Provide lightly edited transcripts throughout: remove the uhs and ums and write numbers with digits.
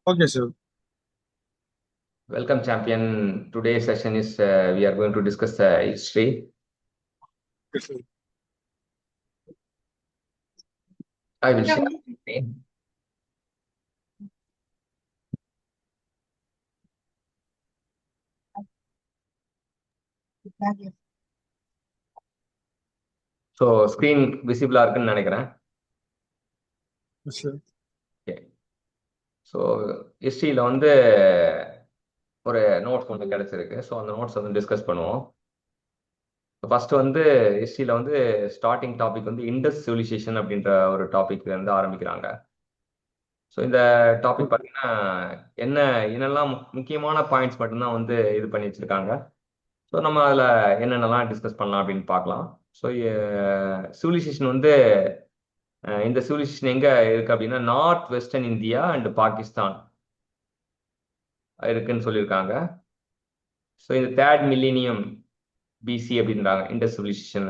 Okay, sir. Welcome, champion. Today's session is we are going to discuss history. Yes, sir. I will share my screen. So screen விசிபிளாக இருக்குன்னு நினைக்கிறேன். Yes, sir. Okay. So ஹிஸ்ட்ரியில் வந்து ஒரு notes ஒன்று கிடைச்சிருக்கு. So அந்த notes வந்து டிஸ்கஸ் பண்ணுவோம். ஃபர்ஸ்ட் வந்து ஹிஸ்ட்ரியில் வந்து ஸ்டார்டிங் டாபிக் வந்து இண்டஸ் சிவிலைசேஷன் அப்படின்ற ஒரு டாபிக் வந்து ஆரம்பிக்கிறாங்க. ஸோ இந்த டாபிக் பார்த்தீங்கன்னா என்ன என்னெல்லாம் முக்கியமான பாயிண்ட்ஸ் மட்டும்தான் வந்து இது பண்ணி வச்சிருக்காங்க. ஸோ நம்ம அதில் என்னென்னலாம் டிஸ்கஸ் பண்ணலாம் அப்படின்னு பார்க்கலாம். ஸோ சிவிலைசேஷன் வந்து இந்த சிவிலைசேஷன் எங்கே இருக்கு அப்படின்னா north western India and Pakistan இருக்குன்னு சொல்லியிருக்காங்க. ஸோ இந்த தேர்ட் மில்லினியம் பிசி அப்படின்றாங்க இந்த சிவிலைசேஷன்.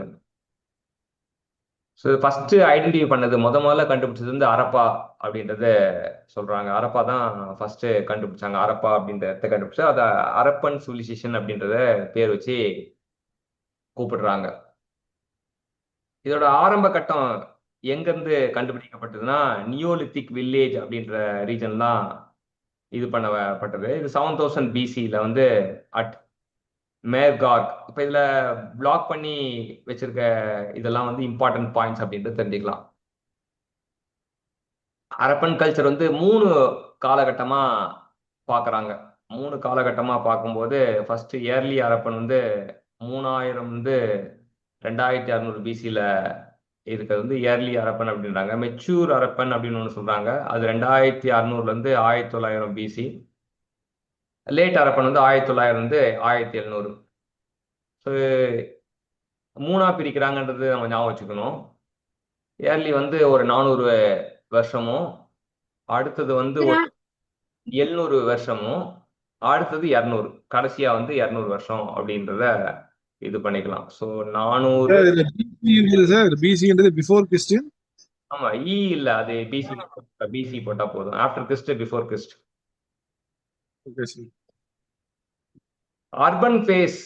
ஸோ ஃபர்ஸ்ட் ஐடென்டிஃபை பண்ணது முதல்ல கண்டுபிடிச்சது வந்து அரப்பா அப்படின்றத சொல்றாங்க. அரப்பா தான் ஃபர்ஸ்ட் கண்டுபிடிச்சாங்க. அரப்பா அப்படின்ற இடத்த கண்டுபிடிச்சா அதை அரப்பன் சிவிலைசேஷன் அப்படின்றத பேர் வச்சு கூப்பிடுறாங்க. இதோட ஆரம்ப கட்டம் எங்கிருந்து கண்டுபிடிக்கப்பட்டதுன்னா நியோலித்திக் வில்லேஜ் அப்படின்ற ரீஜன் தான் இது பண்ணப்பட்டது. இது 7000 பிசியில வந்து அட் மேர்கார்க். இப்போ இதுல பிளாக் பண்ணி வச்சிருக்க இதெல்லாம் வந்து இம்பார்ட்டன்ட் பாயிண்ட்ஸ் அப்படின்ட்டு தெரிஞ்சுக்கலாம். அரப்பன் கல்ச்சர் வந்து 3 காலகட்டமா பார்க்குறாங்க. 3 காலகட்டமா பார்க்கும்போது ஃபர்ஸ்ட் ஏர்லி அரப்பன் வந்து 3000 வந்து 2600 பிசியில இருக்கிறது வந்து ஏர்லி அரப்பன் அப்படின்றாங்க. மெச்சூர் அரப்பன் அப்படின்னு ஒன்று சொல்றாங்க. அது 2600 இருந்து 1900 பிசி. லேட் அரப்பன் வந்து 1900 இருந்து 1700. ஸோ மூணா பிரிக்கிறாங்கன்றது நம்ம ஞாபகம் வச்சுக்கணும். ஏர்லி வந்து ஒரு 400 வருஷமும், அடுத்தது வந்து ஒரு 700 வருஷமும், அடுத்தது 200, கடைசியா வந்து 200 வருஷம் அப்படின்றத இது பண்ணிக்கலாம். ஸோ 400. Sir, இதுல BC sir, BC before Christian. ஆமா, இல்ல, அது பிசி. பிசி போட்டா போதும். After Christ, before Christ. Okay, sir. Urban phase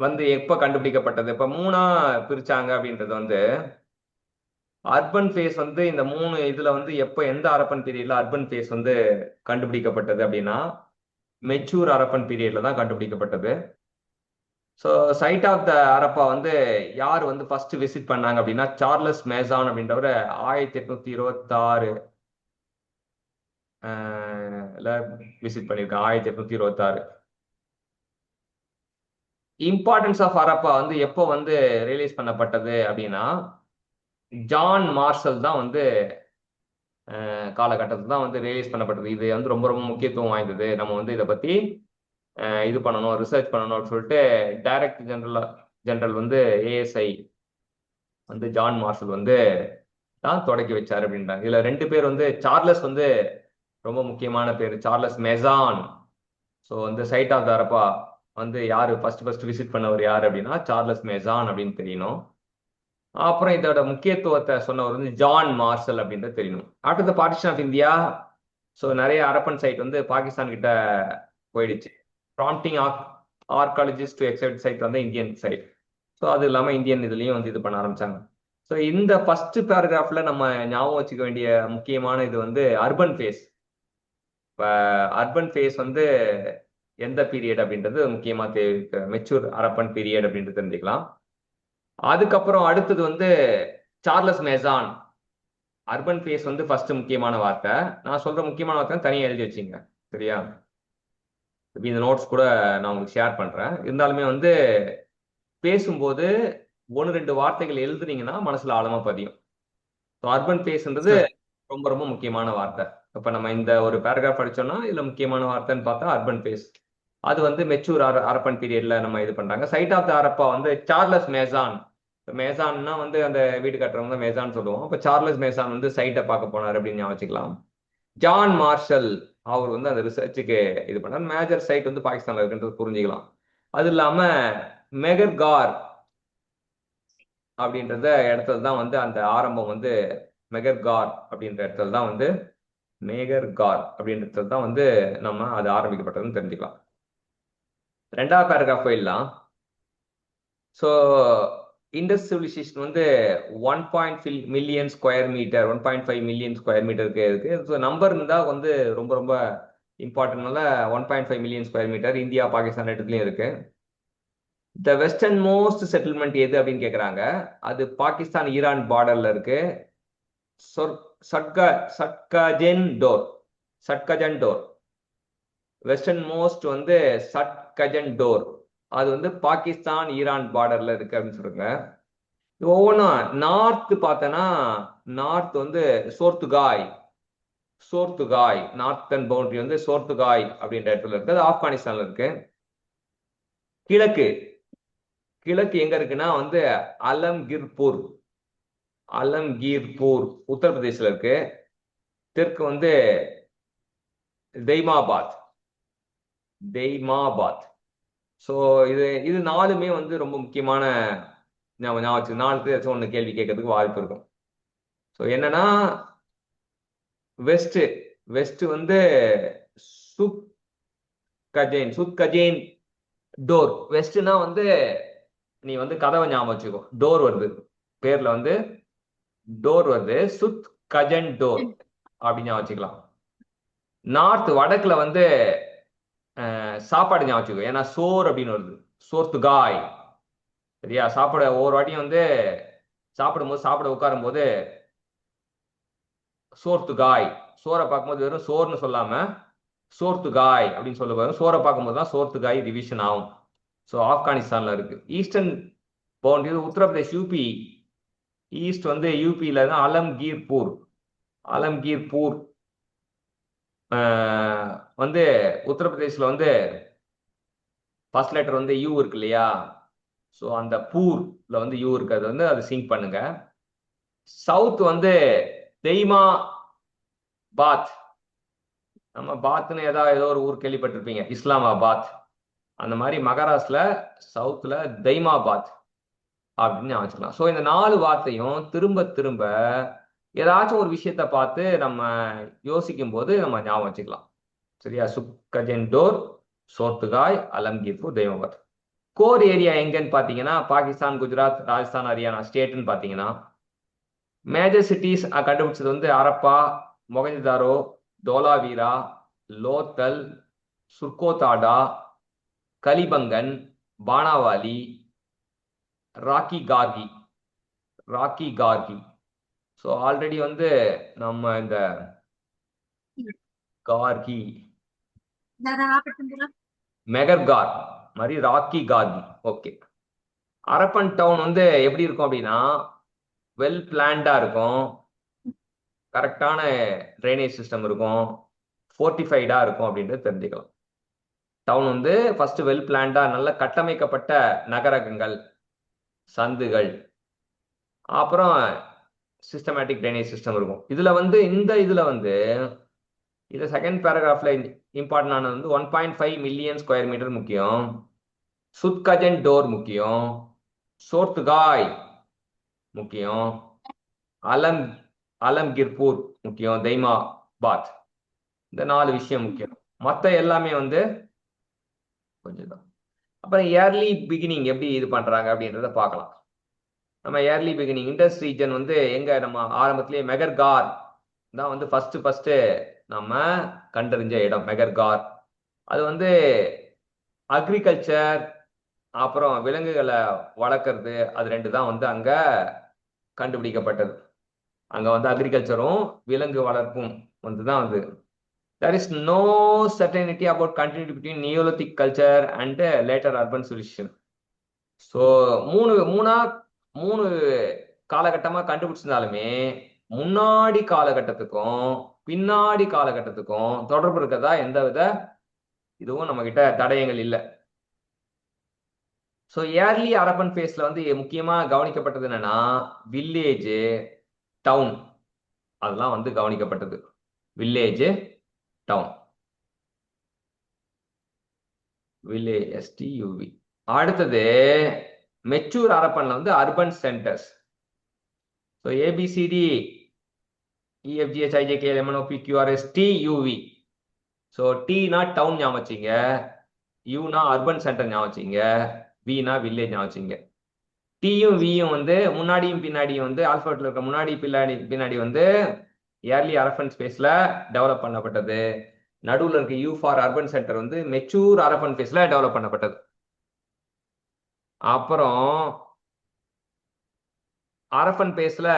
வந்து எப்ப கண்டுபிடிக்கப்பட்டது? இப்ப மூணா பிரிச்சாங்க அப்படின்றது வந்து அர்பன் ஃபேஸ் வந்து இந்த 3 இதுல வந்து எப்ப எந்த அரப்பன் பீரியட்ல அர்பன் ஃபேஸ் வந்து கண்டுபிடிக்கப்பட்டது அப்படின்னா மெச்சூர் அரப்பன் பீரியட்ல தான் கண்டுபிடிக்கப்பட்டது. So side of the Harappa வந்து யார் வந்து ஃபர்ஸ்ட் விசிட் பண்ணாங்க அப்படின்னா சார்லஸ் மேசான் அப்படின்றவர் 1826 விசிட் பண்ணியிருக்காங்க. 1826. இம்பார்ட்டன்ஸ் ஆஃப் அரப்பா வந்து எப்போ வந்து ரியலைஸ் பண்ணப்பட்டது அப்படின்னா ஜான் மார்ஷல் தான் வந்து காலகட்டத்தில் தான் வந்து ரியலைஸ் பண்ணப்பட்டது. இது வந்து ரொம்ப ரொம்ப முக்கியத்துவம் வாய்ந்தது. நம்ம வந்து இதை பத்தி இது பண்ணணும், ரிசர்ச் பண்ணணும் அப்படின்னு சொல்லிட்டு டைரக்டர் ஜெனரல் வந்து ஏஎஸ்ஐ வந்து ஜான் மார்ஷல் வந்து தான் தொடக்கி வச்சாரு அப்படின்றாங்க. இதுல 2 பேர் வந்து சார்லஸ் வந்து ரொம்ப முக்கியமான பேர், சார்லஸ் மெசான். ஸோ வந்து சைட் ஆஃப் த அரப்பா வந்து யாரு ஃபர்ஸ்ட் விசிட் பண்ணவர் யார் அப்படின்னா சார்லஸ் மெசான் அப்படின்னு தெரியணும். அப்புறம் இதோட முக்கியத்துவத்தை சொன்னவர் வந்து ஜான் மார்ஷல் அப்படின்றது தெரியணும். After the partition of India, so நிறைய அரப்பன் சைட் வந்து பாகிஸ்தான் கிட்ட போயிடுச்சு. Prompting archaeologist to excite site வந்து இந்தியன் சைட். ஸோ அது இல்லாமல் இந்தியன் இதுலேயும் வந்து இது பண்ண ஆரம்பிச்சாங்க. ஸோ இந்த ஃபர்ஸ்ட் பேராகிராஃப்ல நம்ம ஞாபகம் வச்சுக்க வேண்டிய முக்கியமான இது வந்து அர்பன் ஃபேஸ். இப்போ அர்பன் ஃபேஸ் வந்து எந்த பீரியட் அப்படின்றது முக்கியமா மெச்சூர் அரப்பன் பீரியட் அப்படின்றது தெரிஞ்சுக்கலாம். அதுக்கப்புறம் அடுத்தது வந்து சார்லஸ் மேசான். அர்பன் ஃபேஸ் வந்து ஃபர்ஸ்ட் முக்கியமான வார்த்தை. நான் சொல்ற முக்கியமான வார்த்தை தனியாக எழுதி வச்சுங்க, சரியா? இந்த நோட்ஸ் கூட நான் உங்களுக்கு ஷேர் பண்றேன். இருந்தாலுமே வந்து பேசும்போது 1-2 வார்த்தைகள் எழுதுனீங்கன்னா மனசுல ஆழமா பதியும். ஸோ அர்பன் ஃபேஸ்ன்றது Sir. ரொம்ப ரொம்ப முக்கியமான வார்த்தை. இப்ப நம்ம இந்த ஒரு பேராகிராஃப் படிச்சோம்னா இதுல முக்கியமான வார்த்தைன்னு பார்த்தா அர்பன் ஃபேஸ். அது வந்து மெச்சூர் அரப்பன் பீரியட்ல நம்ம இது பண்றாங்க. சைட் ஆஃப் த அரப்பா வந்து சார்லஸ் மேசான். மேசான்னா வந்து அந்த வீடு கட்டுறவங்க தான் மேசான் சொல்லுவோம். அப்ப சார்லஸ் மேசான் வந்து சைட்டை பார்க்க போனார் அப்படின்னு ஞாபகம் வச்சுக்கலாம். ஜான் மார்ஷல் அவர் வந்து அந்த ரிசர்ச்சுக்கு இது பண்ணார். மேஜர் சைட் வந்து பாகிஸ்தான்ல இருக்குன்றது புரிஞ்சுக்கலாம். அது இல்லாம மெகர்கார் அப்படின்றத இடத்துல தான் வந்து அந்த ஆரம்பம் வந்து மெகர்கார் அப்படின்ற இடத்துல தான் வந்து மேகர்கார் அப்படின்றது தான் வந்து நம்ம அது ஆரம்பிக்கப்பட்டதுன்னு தெரிஞ்சுக்கலாம். ரெண்டாவது பேராகிராஃப் போயிடலாம். ஸோ இண்டஸ் சிவிலைசேஷன் வந்து 1.5 million square metre 1.5 million square மீட்டருக்கு இருக்கு. ஸோ நம்பர் இருந்தால் வந்து ரொம்ப ரொம்ப இம்பார்ட்டன்ட்னால 1.5 million square metre India Pakistan இடத்துலையும் இருக்கு. த வெஸ்டர்ன் மோஸ்ட் செட்டில்மெண்ட் எது அப்படின்னு கேட்குறாங்க. அது பாகிஸ்தான் ஈரான் பார்டர்ல இருக்கு. சட்கஜன் டோர் வெஸ்டர்ன் மோஸ்ட் வந்து சட்கஜன் டோர், அது வந்து பாகிஸ்தான் ஈரான் பார்டர்ல இருக்கு அப்படின்னு சொல்றாங்க. ஒவ்வொன்றும் நார்த் பார்த்தோன்னா நார்த் வந்து சோர்த்துகாய் நார்த்தன் பவுண்டரி வந்து சோர்த்துகாய் அப்படின்ற இடத்துல இருக்கு. அது ஆப்கானிஸ்தான்ல இருக்கு. கிழக்கு எங்க இருக்குன்னா வந்து அலம்கீர்பூர் உத்தரப்பிரதேசில் இருக்கு. தெற்கு வந்து தெய்மாபாத். ஸோ இது நாலுமே வந்து ரொம்ப முக்கியமான நாலு ஒன்று கேள்வி கேட்கறதுக்கு வாய்ப்பு இருக்கும். ஸோ என்னன்னா வெஸ்ட் வந்து சுத்கஜேன் டோர். வெஸ்ட்னா வந்து நீ வந்து கதவை ஞாபகம் வச்சுக்கோ, டோர் வருது பேர்ல வந்து டோர் வருது, சுத் கஜன் டோர் அப்படின்னு ஞாபகம் வச்சுக்கலாம். நார்த் வடக்குல வந்து சாப்பாடு ஞாபகம் வச்சுக்கோ, ஏன்னா சோர் அப்படின்னு வருது, சோர்த்துகாய். சரியா? சாப்பிட ஒவ்வொரு வாட்டியும் வந்து சாப்பிட உட்காரும் போது சோர்த்துகாய், சோரை பார்க்கும்போது வெறும் சோர்னு சொல்லாம சோர்த்துகாய் அப்படின்னு சொல்லுவாங்க. சோரை பார்க்கும்போது தான் சோர்த்துகாய் டிவிஷன் ஆகும். ஸோ ஆப்கானிஸ்தான்ல இருக்கு. Eastern boundary Uttar Pradesh UP. East வந்து யூபியில தான் அலம்கீர்பூர் வந்து உத்தரப்பிரதேசில் வந்து ஃபர்ஸ்ட் லெட்டர் வந்து யூ இருக்கு இல்லையா? ஸோ அந்த பூர்ல வந்து யூ இருக்கு, அது வந்து அதை சிங்க் பண்ணுங்க. சவுத் வந்து தெய்மாபாத். நம்ம பாத்னு ஏதோ ஒரு ஊர் கேள்விப்பட்டிருப்பீங்க, இஸ்லாமாபாத். அந்த மாதிரி மகாராஷ்டிரல சவுத்துல தெய்மாபாத் அப்படின்னு வச்சுக்கலாம். ஸோ இந்த நாலு வார்த்தையும் திரும்ப திரும்ப ஏதாச்சும் ஒரு விஷயத்த பார்த்து நம்ம யோசிக்கும் போது நம்ம ஞாபகம் வச்சுக்கலாம். சரியா? சுக்கஜன் டோர், சோர்த்துகாய், அலம்கீர்பூர், தெய்மாபாத். கோர் ஏரியா எங்கன்னு பார்த்தீங்கன்னா பாகிஸ்தான், குஜராத், ராஜஸ்தான், ஹரியானா ஸ்டேட்னு பார்த்தீங்கன்னா மேஜர் சிட்டிஸ் கண்டுபிடிச்சது வந்து அரப்பா, மொகஞ்சதாரோ, தோலாவீரா, லோத்தல், சுர்கோதாடா, கலிபங்கன், பானாவாலி, ராக்கி கார்கி. ஸோ ஆல்ரெடி வந்து நம்ம இந்த கார்கி மெகர்கார் மாதிரி ராக்கி கார்கி. ஓகே. அரப்பன் டவுன் வந்து எப்படி இருக்கும் அப்படின்னா வெல் பிளான்டா இருக்கும், கரெக்டான ட்ரைனேஜ் சிஸ்டம் இருக்கும், ஃபோர்ட்டிஃபைடா இருக்கும் அப்படின்றது தெரிஞ்சுக்கலாம். டவுன் வந்து ஃபர்ஸ்ட் வெல் பிளான்டா நல்ல கட்டமைக்கப்பட்ட நகரகங்கள், சந்துகள், அப்புறம் சிஸ்டமேட்டிக் ட்ரைனேஜ் சிஸ்டம் இருக்கும். இதுல வந்து இது செகண்ட் பேராகிராஃப்ல இம்பார்ட்டன் ஆனது வந்து 1.5 மில்லியன் ஸ்கொயர் மீட்டர் முக்கியம், சுத்கஜன் டோர் முக்கியம், சோர்த்துகாய் முக்கியம், அலம்கீர்பூர் முக்கியம், தெய்மாபாத். இந்த நாலு விஷயம் முக்கியம். மற்ற எல்லாமே வந்து கொஞ்சம் தான். அப்புறம் இயர்லி பிகினிங் எப்படி இது பண்றாங்க அப்படின்றத பார்க்கலாம். நம்ம இயர்லி பிகினிங் இண்டஸ் ரீஜன் வந்து எங்க நம்ம ஆரம்பத்திலேயே மெகர்கார் தான் வந்து ஃபர்ஸ்ட் நம்ம கண்டறிஞ்ச இடம் மெகர்கார். அது வந்து அக்ரிகல்ச்சர் அப்புறம் விலங்குகளை வளர்க்கறது, அது ரெண்டு தான் வந்து அங்க கண்டுபிடிக்கப்பட்டது. அங்க வந்து அக்ரிகல்ச்சரும் விலங்கு வளர்ப்பும் வந்து தான் வந்து. There is no certainty about continuity between Neolithic culture and later urban civilization. So மூணு காலகட்டமா கண்டுபிடிச்சிருந்தாலுமே முன்னாடி காலகட்டத்துக்கும் பின்னாடி காலகட்டத்துக்கும் தொடர்பு இருக்கதா எந்தவித இதுவும் நம்ம கிட்ட தடயங்கள் இல்லை. ஸோ ஏர்லி அரப்பன் ஃபேஸ்ல வந்து முக்கியமா கவனிக்கப்பட்டது என்னன்னா வில்லேஜ், டவுன், அதெல்லாம் வந்து கவனிக்கப்பட்டது. Village, town, village, STUV. அடுத்தது மெச்சூர் அரப்பன்ல வந்து urban centres. So ABCD EFGHIJKLMNOPQRSTUV. So டீனா டவுன் ஞாபகம் வச்சுங்க, யூனா அர்பன் சென்டர் ஞாபகம் வச்சுங்க, வினா வில்லேஜ் ஞாபகம் வச்சுங்க. டியும் வியும் வந்து முன்னாடியும் பின்னாடியும் வந்து ஆல்பபெட்ல இருக்க முன்னாடி பின்னாடி வந்து ஏர்லி அரபன் ஸ்பேஸ்ல டெவலப் பண்ணப்பட்டது. நடுவில் இருக்க யூ ஃபார் அர்பன் சென்டர் வந்து மெச்சூர் அரபன் ஸ்பேஸ்ல டெவலப் பண்ணப்பட்டது. அப்புறம் அரபன் பேஸ்ல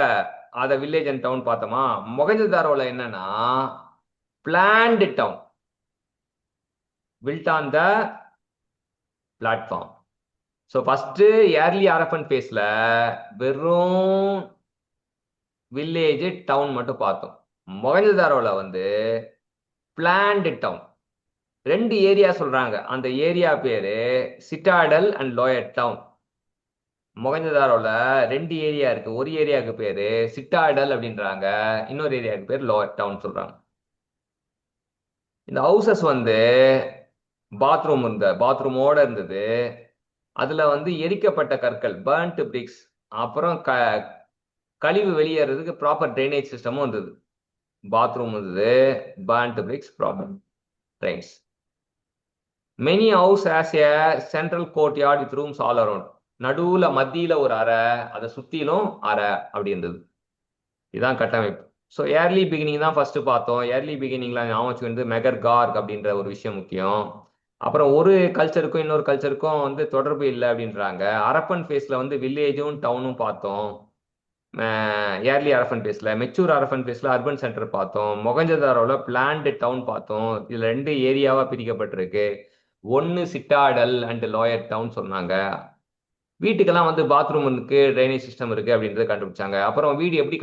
அத வில்லேஜ் அண்ட் டவுன் பார்த்தோமா. மொகஞ்சதாரோல என்னன்னா planned town built on the platform. So first early Harappan பேஸ்ல வெறும் வில்லேஜ் டவுன் மட்டும் பார்த்தோம். மொகஞ்சதாரோல வந்து பிளான்டு டவுன் 2 ஏரியா சொல்றாங்க. அந்த ஏரியா பேரு சிட்டாடல் அண்ட் லோயர் டவுன். மொகஞ்சதாரோல 2 ஏரியா இருக்கு. ஒரு ஏரியாவுக்கு பேரு சிட்டாடல் அப்படின்றாங்க, இன்னொரு ஏரியாவுக்கு பேர் லோயர் டவுன் சொல்றாங்க. இந்த ஹவுசஸ் வந்து பாத்ரூமோட இருந்தது. அதுல வந்து எரிக்கப்பட்ட கற்கள் பர்ன்ட் பிரிக்ஸ், அப்புறம் கழிவு வெளியேறதுக்கு ப்ராப்பர் ட்ரைனேஜ் சிஸ்டமும் இருந்தது. பாத்ரூம் இருந்தது, burnt BRICS, proper Reigns. Many house as a central court yard with rooms all around. நடுவுல மத்தியில ஒரு அறை, அதை சுத்திலும் அறை அப்படி இருந்தது. இதுதான் கட்டமைப்பு. ஸோ ஏர்லி பிகினிங் தான் ஃபர்ஸ்ட் பார்த்தோம். ஏர்லி பிகினிங்ல ஞாபகம் வந்து மெகர் கார்க் அப்படின்ற ஒரு விஷயம் முக்கியம். அப்புறம் ஒரு கல்ச்சருக்கும் இன்னொரு கல்ச்சருக்கும் வந்து தொடர்பு இல்லை அப்படின்றாங்க. அரப்பன் ஃபேஸ்ல வந்து வில்லேஜும் டவுனும் பார்த்தோம். ஏர்லி அரபன் பேஸ்ல, மெச்சூர் அரபன் பேஸ்ல அர்பன் சென்டர் பார்த்தோம். மொகஞ்சதாரோல பிளான்டு டவுன் பார்த்தோம். இதுல 2 ஏரியாவா பிரிக்கப்பட்டிருக்கு. ஒன்னு சிட்டாடல் அண்ட் லோயர் டவுன் சொன்னாங்க. வீட்டுக்கெல்லாம் வந்து பாத்ரூம் இருக்கு, ட்ரைனேஜ் சிஸ்டம் இருக்கு அப்படின்றத கண்டுபிடிச்சாங்க. அப்புறம் வீடு எப்படி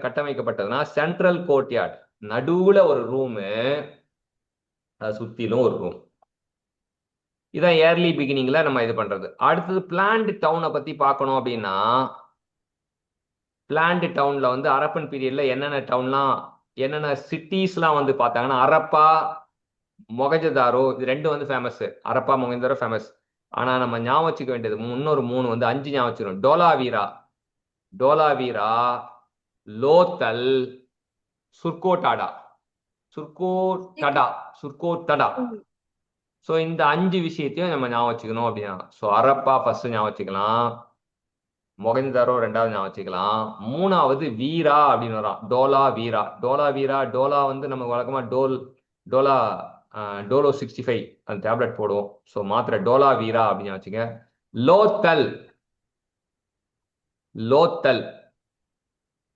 கட்டமைக்கப்பட்டதுன்னா சென்ட்ரல் கோர்ட்யார்ட், நடுவுல ஒரு ரூமு, சுத்திலும் ஒரு ரூம். இதான் ஏர்லி பிகினிங்ல நம்ம இது பண்றது. அடுத்தது பிளான்டு டவுனை பத்தி பார்க்கணும் அப்படின்னா, பிளான்டு டவுன்ல வந்து அரப்பன் பீரியட்ல என்னென்ன சிட்டிஸ்லாம் வந்து பார்த்தாங்கன்னா அரப்பா, மொகஞ்சதாரோ, இது 2 வந்து ஃபேமஸ். அரப்பா மொகஞ்சதாரோ ஃபேமஸ். ஆனா நம்ம ஞாபகம் வச்சுக்க வேண்டியது இன்னொரு 3 வந்து 5 ஞாபகம் வச்சுக்கணும். டோலாவீரா, லோத்தல், சுர்கோட்டடா. ஸோ இந்த 5 விஷயத்தையும் நம்ம ஞாபகம் வச்சுக்கணும் அப்படின்னா, ஸோ அரப்பா ஃபர்ஸ்ட் ஞாபகம் வச்சுக்கலாம், மொகஞ்சதாரோ 2வது ஞாபகம் வச்சுக்கலாம், 3வது வீரா அப்படின்னு வரும். டோலா வந்து நம்ம வழக்கமா டோலோ 65 அந்த டேப்லெட் போடுவோம். ஸோ மாத்திரை டோலா வீரா அப்படின்னு வச்சுக்க. லோத்தல்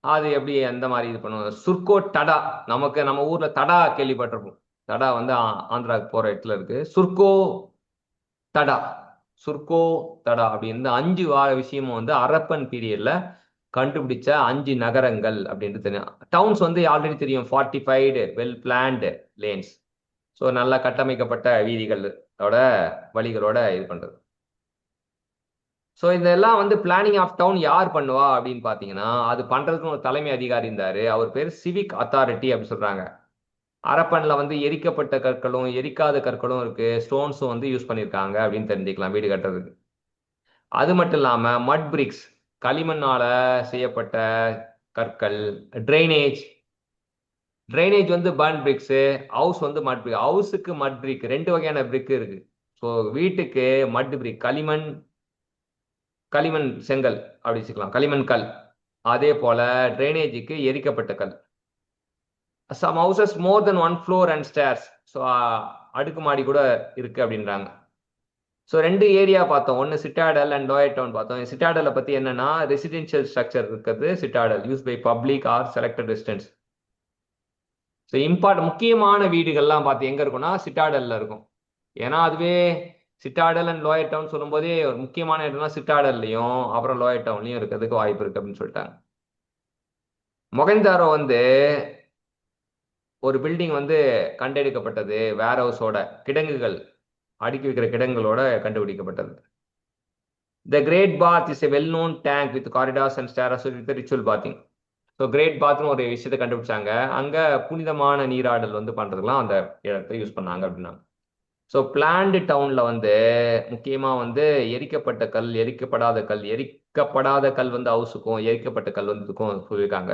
அது எப்படி எந்த மாதிரி இது பண்ணுவோம். சுர்கோ டடா, நம்ம ஊர்ல தடா கேள்விப்பட்டிருப்போம். தடா வந்து ஆந்திராவுக்கு போற இடத்துல இருக்கு. சுர்கோ தடா அப்படி இந்த 5 விஷயமும் வந்து அரப்பன் பீரியட்ல கண்டுபிடிச்ச 5 நகரங்கள் அப்படின்ட்டு தெரியும். டவுன்ஸ் வந்து ஆல்ரெடி தெரியும், fortified well planned lanes. So நல்லா கட்டமைக்கப்பட்ட வீதிகளோட வழிகளோட இது பண்றது. ஸோ இதெல்லாம் வந்து பிளானிங் ஆஃப் டவுன் யார் பண்ணுவா அப்படின்னு பார்த்தீங்கன்னா, அது பண்றதுக்கு ஒரு தலைமை அதிகாரி இருந்தாரு. அவர் பேர் சிவிக் அத்தாரிட்டி அப்படின்னு சொல்றாங்க. அரப்பன்ல வந்து எரிக்கப்பட்ட கற்களும் எரிக்காத கற்களும் இருக்கு, ஸ்டோன்ஸும் வந்து யூஸ் பண்ணியிருக்காங்க அப்படின்னு தெரிஞ்சுக்கலாம் வீடு கட்டுறதுக்கு. அது மட்டும் இல்லாம மட் பிரிக்ஸ், களிமண்ணால செய்யப்பட்ட கற்கள், ட்ரைனேஜ் வந்து பர்ன் பிரிக்ஸ், ஹவுஸ் வந்து மட் பிரிக். ஹவுஸுக்கு மட் பிரிக் 2 வகையான பிரிக் இருக்கு. ஸோ வீட்டுக்கு மட் பிரிக், களிமண் செங்கல் அப்படி வச்சுக்கலாம், களிமண் கல். அதே போல ட்ரைனேஜுக்கு எரிக்கப்பட்ட கல். Some houses more than 1 floor and stairs. So அடுக்குமாடி கூட இருக்கு அப்படின்றாங்க. ஸோ 2 ஏரியா பார்த்தோம். ஒன்று சிட்டாடல் அண்ட் லோயர் டவுன் பார்த்தோம். சிட்டாடலை பத்தி என்னன்னா ரெசிடென்ஷியல் ஸ்ட்ரக்சர் இருக்கிறது citadel, use by public or selected residents. So முக்கியமான வீடுகள்லாம் பார்த்து எங்க இருக்கும்னா சிட்டாடல்ல இருக்கும். ஏன்னா அதுவே சிட்டாடல் அண்ட் லோயர் டவுன் சொல்லும்போதே ஒரு முக்கியமான இடம்னா சிட்டாடல்லையும் அப்புறம் லோயர் டவுன்லையும் இருக்கிறதுக்கு வாய்ப்பு இருக்கு அப்படின்னு சொல்லிட்டாங்க. மொகஞ்சாரோ வந்து ஒரு பில்டிங் வந்து கண்டெடுக்கப்பட்டது, வேர் ஹவுஸோட கிடங்குகள், அடுக்கி வைக்கிற கிடங்குகளோட கண்டுபிடிக்கப்பட்டது. The great bath is a well known tank with corridors and stairs with ritual bathing. So great பாத்னு ஒரு விஷயத்தை கண்டுபிடிச்சாங்க. அங்க புனிதமான நீராடல் வந்து பண்றதுலாம் அந்த இடத்தை யூஸ் பண்ணாங்க அப்படின்னா. ஸோ பிளான்டு டவுன்ல வந்து முக்கியமா வந்து எரிக்கப்பட்ட கல், எரிக்கப்படாத கல் வந்து ஹவுஸுக்கும், எரிக்கப்பட்ட கல் வந்து இதுக்கும் சொல்லியிருக்காங்க.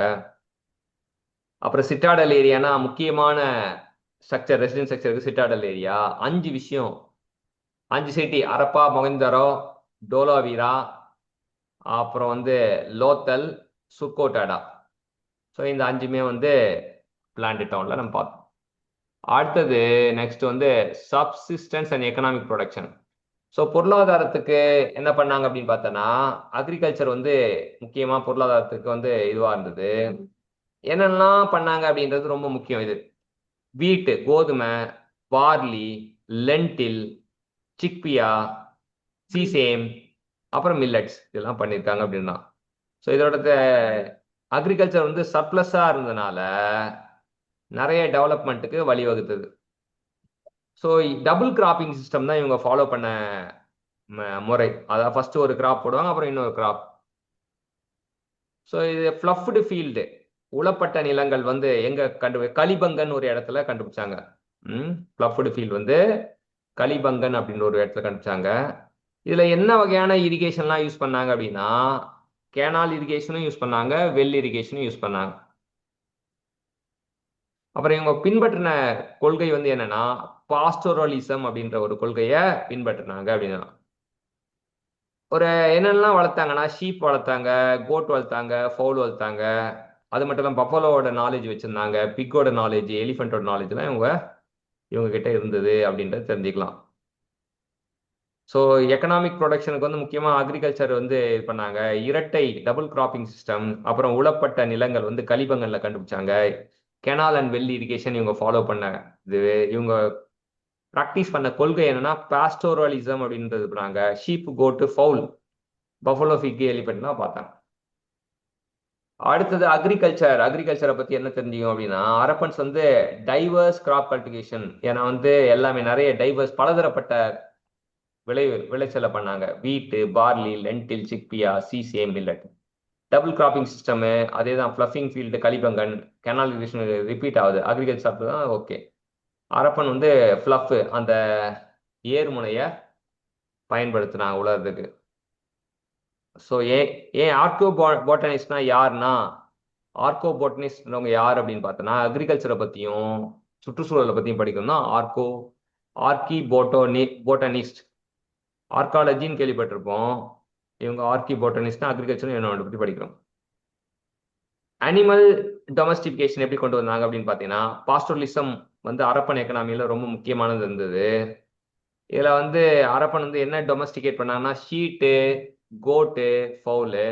அப்புறம் சிட்டாடல் ஏரியானா முக்கியமான ஸ்ட்ரக்சர், ரெசிடென்ட் ஸ்ட்ரக்சருக்கு சிட்டாடல் ஏரியா. 5 விஷயம், 5 சிட்டி: அரப்பா, மொஹஞ்சதாரோ, டோலாவீரா, அப்புறம் வந்து லோத்தல், சுக்கோட்டாடா. ஸோ இந்த 5மே வந்து பிளான்ட் டவுன்ல நம்ம பார்த்தோம். அடுத்தது நெக்ஸ்ட் வந்து subsistence and economic production. So பொருளாதாரத்துக்கு என்ன பண்ணாங்க அப்படின்னு பார்த்தோன்னா, அக்ரிகல்ச்சர் வந்து முக்கியமா பொருளாதாரத்துக்கு வந்து இதுவா இருந்தது. என்னெல்லாம் பண்ணாங்க அப்படின்றது ரொம்ப முக்கியம். இது வீட்டு, கோதுமை, பார்லி, லென்டில், சிக்பியா, சீசேம், அப்புறம் மில்லட்ஸ், இதெல்லாம் பண்ணியிருக்காங்க அப்படின்னா. ஸோ இதோட அக்ரிகல்ச்சர் வந்து சர்ப்ளஸா இருந்ததுனால நிறைய டெவலப்மெண்ட்டுக்கு வழிவகுத்தது. ஸோ டபுள் கிராப்பிங் சிஸ்டம் தான் இவங்க ஃபாலோ பண்ண முறை. அதாவது ஃபர்ஸ்ட் ஒரு கிராப் போடுவாங்க, அப்புறம் இன்னொரு கிராப். ஸோ இது ஃப்ளஃப்டு ஃபீல்டு, உளப்பட்ட நிலங்கள் வந்து எங்க கலிபங்கன் ஒரு இடத்துல கண்டுபிடிச்சாங்க. ஃப்ளஃப்டு ஃபீல்டு வந்து கலிபங்கன் அப்படின்னு ஒரு இடத்துல கண்டுபிடிச்சாங்க. இதுல என்ன வகையான இரிகேஷன்லாம் யூஸ் பண்ணாங்க அப்படின்னா, கேனால் இரிகேஷனும் யூஸ் பண்ணாங்க, வெல் இரிகேஷனும் யூஸ் பண்ணாங்க. அப்புறம் இவங்க பின்பற்றின கொள்கை வந்து என்னன்னா, பாஸ்டோரலிசம் அப்படின்ற ஒரு கொள்கையை பின்பற்றினாங்க அப்படின்னா. ஒரு என்னென்னலாம் வளர்த்தாங்கன்னா, ஷீப் வளர்த்தாங்க, கோட் வளர்த்தாங்க, ஃபவுல் வளர்த்தாங்க. அது மட்டும் இல்லாமல் பஃபலோட நாலேஜ் வச்சிருந்தாங்க, பிக்கோட நாலேஜ், எலிஃபென்ட்டோட நாலேஜ்லாம் இவங்க கிட்ட இருந்தது அப்படின்றத தெரிஞ்சுக்கலாம். ஸோ எக்கனாமிக் ப்ரொடக்ஷனுக்கு வந்து முக்கியமாக அக்ரிகல்ச்சர் வந்து இது பண்ணாங்க. இரட்டை டபுள் கிராப்பிங் சிஸ்டம், அப்புறம் உளப்பட்ட நிலங்கள் வந்து கலிபங்கல்ல கண்டுபிடிச்சாங்க. கெனால் அண்ட் வெல் இரிகேஷன் இவங்க ஃபாலோ பண்ண இது. இவங்க ப்ராக்டிஸ் பண்ண கொள்கை என்னன்னா பாஸ்டோரலிசம் அப்படின்றது பண்ணாங்க. ஷீப், கோட்டு, ஃபவுல், பஃபலோ, ஃபிக், எலிஃபென்ட்லாம் பார்த்தாங்க. அடுத்தது அக்ரிகல்ச்சரை பத்தி என்ன தெரிஞ்சுக்கணும் அப்படின்னா, அரப்பன்ஸ் வந்து டைவர்ஸ் கிராப் கல்டிவேஷன், ஏன்னா வந்து எல்லாமே நிறைய டைவர்ஸ் பலதரப்பட்ட விளைச்சலை பண்ணாங்க. Wheat, barley, lentil, chickpea, sesame, millet. Double cropping system, அதே தான் ploughing field, Kalibangan, canal irrigation repeat ஆகுது. அக்ரிகல்ச்சர் தான் ஓகே. அரப்பன் வந்து ஃப்ளஃப், அந்த ஏர்முனையை பயன்படுத்தினாங்க உலகத்துக்கு. ஸோ ஏன் ஆர்கோ பாட்டனிஸ்ட்னா யாருன்னா, ஆர்கோ பாட்டனிஸ்ட்னவங்க யார் அப்படின்னு பார்த்தோன்னா, அக்ரிகல்ச்சரை பற்றியும் சுற்றுச்சூழலை பற்றியும் படிக்கணும்னா ஆர்கி போட்டனிஸ்ட், ஆர்காலஜின்னு கேள்விப்பட்டிருப்போம். இவங்க ஆர்கி போட்டனிஸ்ட்னா அக்ரிகல்ச்சர் என்ன பற்றி படிக்கிறோம். அனிமல் டொமஸ்டிகேஷன் எப்படி கொண்டு வந்தாங்க அப்படின்னு பார்த்தீங்கன்னா, பாஸ்டோரலிசம் வந்து அரப்பன் எக்கனாமியில் ரொம்ப முக்கியமானது இருந்தது. இதில் வந்து அரப்பன் வந்து என்ன டொமஸ்டிகேட் பண்ணாங்கன்னா, ஷீட்டு, கோட்டு, ஃபவுலு,